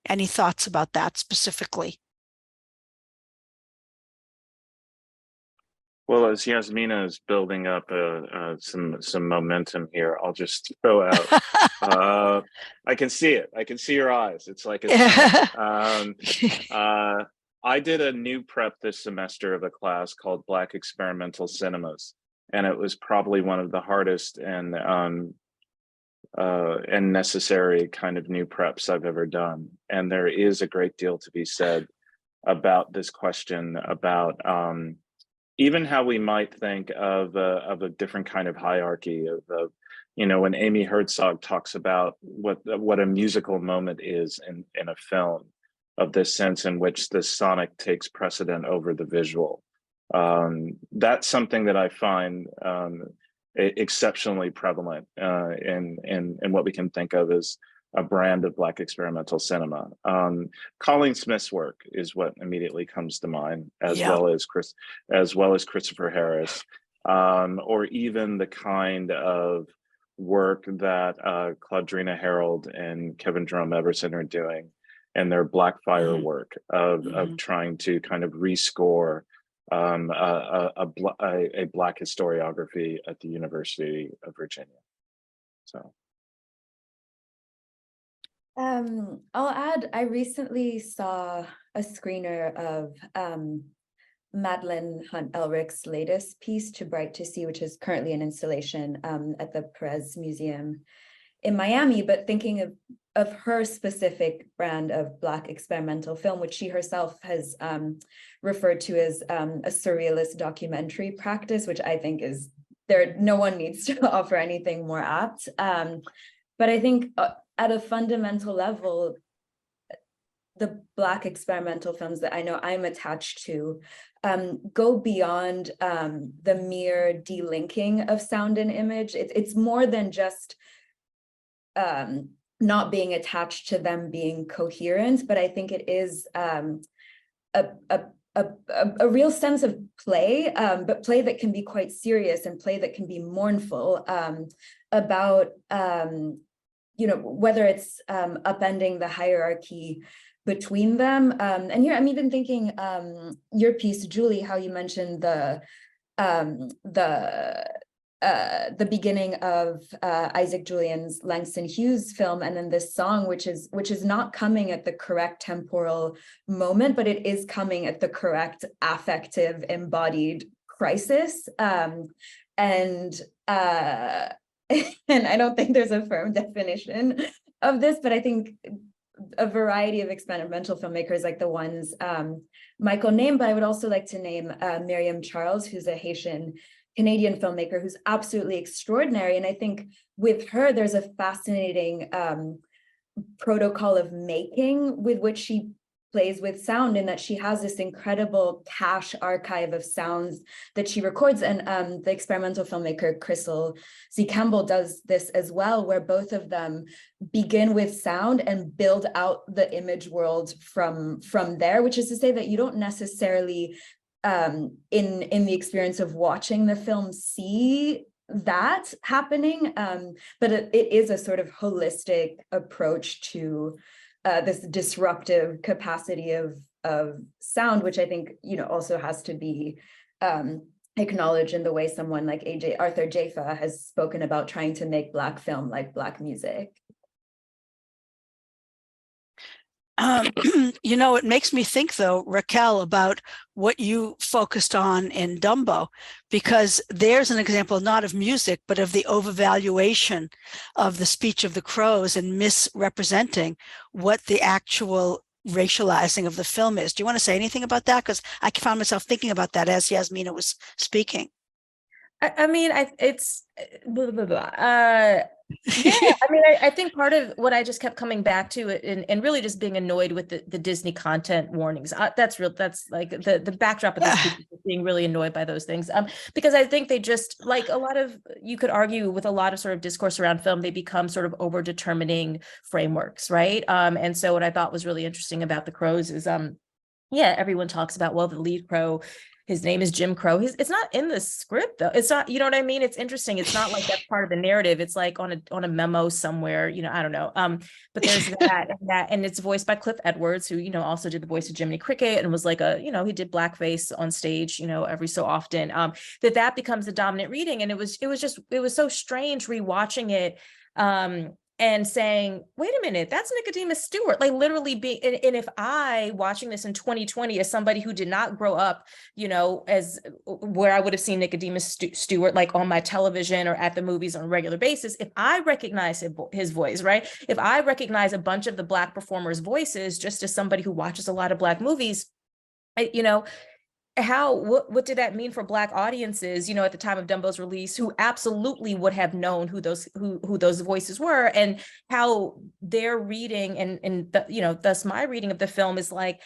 Any thoughts about that specifically? Well, as Yasmina is building up some momentum here, I'll just throw out. I can see it. I can see your eyes. It's like I did a new prep this semester of a class called Black Experimental Cinemas, and it was probably one of the hardest and necessary kind of new preps I've ever done. And there is a great deal to be said about this question about even how we might think of a different kind of hierarchy of when Amy Herzog talks about what a musical moment is in a film, of this sense in which the sonic takes precedent over the visual. That's something that I find exceptionally prevalent in what we can think of as a brand of Black experimental cinema. Colleen Smith's work is what immediately comes to mind, as well as Christopher Harris, or even the kind of work that Claudrina Harold and Kevin Jerome Everson are doing, and their Blackfire work of trying to kind of rescore a Black historiography at the University of Virginia. So. I'll add, I recently saw a screener of Madeline Hunt Elrich's latest piece, Too Bright to See, which is currently an installation at the Perez Museum in Miami, but thinking of her specific brand of Black experimental film, which she herself has referred to as a surrealist documentary practice, which I think is no one needs to offer anything more apt. But I think at a fundamental level, the Black experimental films that I know I'm attached to go beyond the mere delinking of sound and image. It's more than just not being attached to them being coherent, but I think it is a real sense of play, but play that can be quite serious and play that can be mournful about whether it's upending the hierarchy between them. And here I'm even thinking your piece, Julie, how you mentioned the beginning of Isaac Julian's Langston Hughes film, and then this song, which is not coming at the correct temporal moment, but it is coming at the correct affective embodied crisis. And I don't think there's a firm definition of this, but I think a variety of experimental filmmakers like the ones Michael named, but I would also like to name Miriam Charles, who's a Haitian Canadian filmmaker who's absolutely extraordinary. And I think with her, there's a fascinating protocol of making with which she plays with sound, in that she has this incredible cache archive of sounds that she records. And the experimental filmmaker Crystal Z. Campbell does this as well, where both of them begin with sound and build out the image world from there, which is to say that you don't necessarily in the experience of watching the film see that happening, but it is a sort of holistic approach to this disruptive capacity of sound, which I think also has to be acknowledged in the way someone like Arthur Jafa has spoken about trying to make Black film like Black music. It makes me think, though, Racquel, about what you focused on in Dumbo, because there's an example not of music, but of the overvaluation of the speech of the crows and misrepresenting what the actual racializing of the film is. Do you want to say anything about that? Because I found myself thinking about that as Yasmina was speaking. It's blah, blah, blah. Yeah, I think part of what I just kept coming back to and really just being annoyed with the Disney content warnings. That's like the backdrop of this being really annoyed by those things. Because I think they just, like a lot of, you could argue with a lot of sort of discourse around film, they become sort of over determining frameworks, right? And so what I thought was really interesting about The Crows is yeah, everyone talks about, well, the lead crow, his name is Jim Crow. It's not in the script though. It's not, you know what I mean? It's interesting. It's not like that's part of the narrative. It's like on a memo somewhere, you know, I don't know. But there's and it's voiced by Cliff Edwards, who, you know, also did the voice of Jiminy Cricket and was like you know, he did blackface on stage, you know, every so often. That becomes the dominant reading. And it was so strange rewatching it. And saying, wait a minute, that's Nicodemus Stewart, like literally being, and if I, watching this in 2020, as somebody who did not grow up, you know, as where I would have seen Nicodemus Stewart, like on my television or at the movies on a regular basis, if I recognize his voice, right? If I recognize a bunch of the Black performers' voices, just as somebody who watches a lot of Black movies, you know, what did that mean for Black audiences, you know, at the time of Dumbo's release, who absolutely would have known who those voices were, and how their reading and you know, thus my reading of the film is like,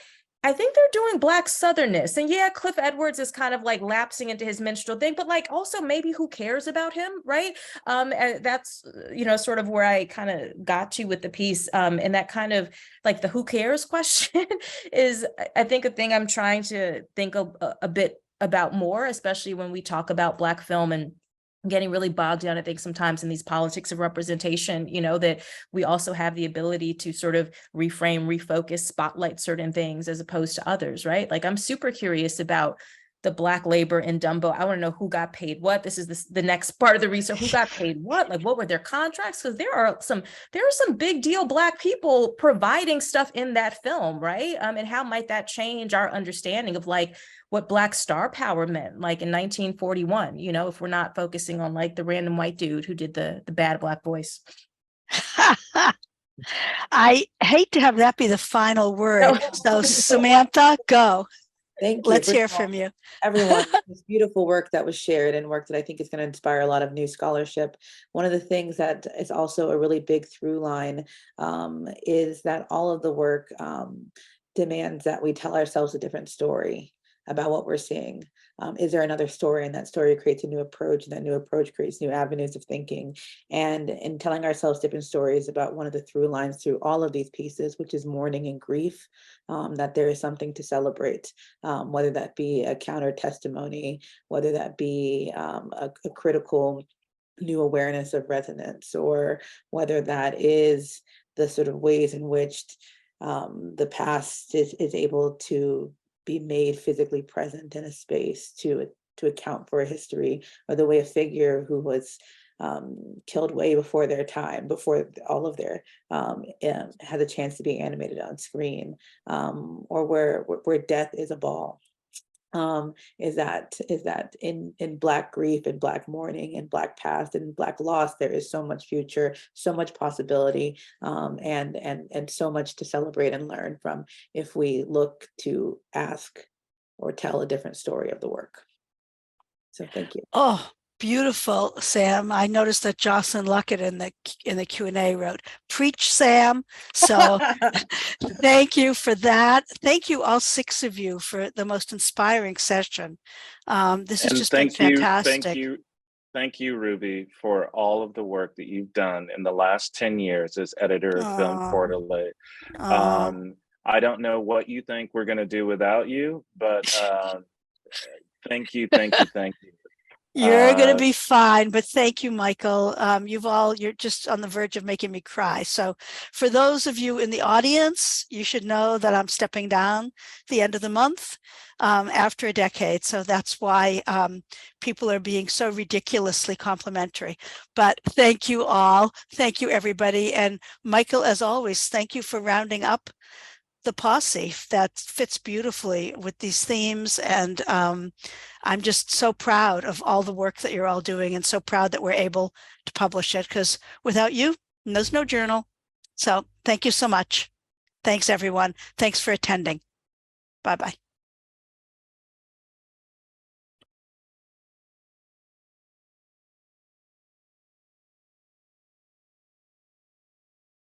I think they're doing Black Southernness. And yeah, Cliff Edwards is kind of like lapsing into his minstrel thing, but like also maybe who cares about him, right? And that's, you know, sort of where I kind of got to with the piece. And that kind of like the who cares question is, I think, a thing I'm trying to think a bit about more, especially when we talk about Black film and getting really bogged down, I think, sometimes in these politics of representation, you know, that we also have the ability to sort of reframe, refocus, spotlight certain things as opposed to others, right? Like, I'm super curious about the Black labor in Dumbo. I want to know who got paid what. This is the next part of the research. Who got paid what? Like, what were their contracts? Because there are some big deal Black people providing stuff in that film, right? And how might that change our understanding of like what Black star power meant, like in 1941, you know, if we're not focusing on like the random white dude who did the bad Black voice. I hate to have that be the final word. So Samantha, go. Thank you. Let's First hear of all, from you. everyone, this beautiful work that was shared and work that I think is going to inspire a lot of new scholarship. One of the things that is also a really big through line is that all of the work demands that we tell ourselves a different story about what we're seeing. Is there another story? And that story creates a new approach, and that new approach creates new avenues of thinking. And in telling ourselves different stories about one of the through lines through all of these pieces, which is mourning and grief, that there is something to celebrate, whether that be a counter testimony, whether that be a critical new awareness of resonance, or whether that is the sort of ways in which the past is able to be made physically present in a space to account for a history, or the way a figure who was killed way before their time, before all of their had a chance to be animated on screen, or where death is a ball. Is that in Black grief and Black mourning and Black past and Black loss, there is so much future, so much possibility, and so much to celebrate and learn from if we look to ask or tell a different story of the work. So thank you. Oh, beautiful, Sam. I noticed that Jocelyn Luckett in the Q&A wrote, "Preach, Sam." So thank you for that. Thank you, all six of you, for the most inspiring session. This has just been fantastic. Thank you, Ruby, for all of the work that you've done in the last 10 years as editor of Film Quarterly. I don't know what you think we're going to do without you, but thank you. You're going to be fine, but thank you, Michael. You're just on the verge of making me cry. So for those of you in the audience, you should know that I'm stepping down the end of the month after a decade. So that's why people are being so ridiculously complimentary. But thank you all. Thank you, everybody. And Michael, as always, thank you for rounding up the posse. That fits beautifully with these themes, and I'm just so proud of all the work that you're all doing, and so proud that we're able to publish it, because without you, there's no journal. So thank you so much. Thanks, everyone. Thanks for attending. Bye-bye.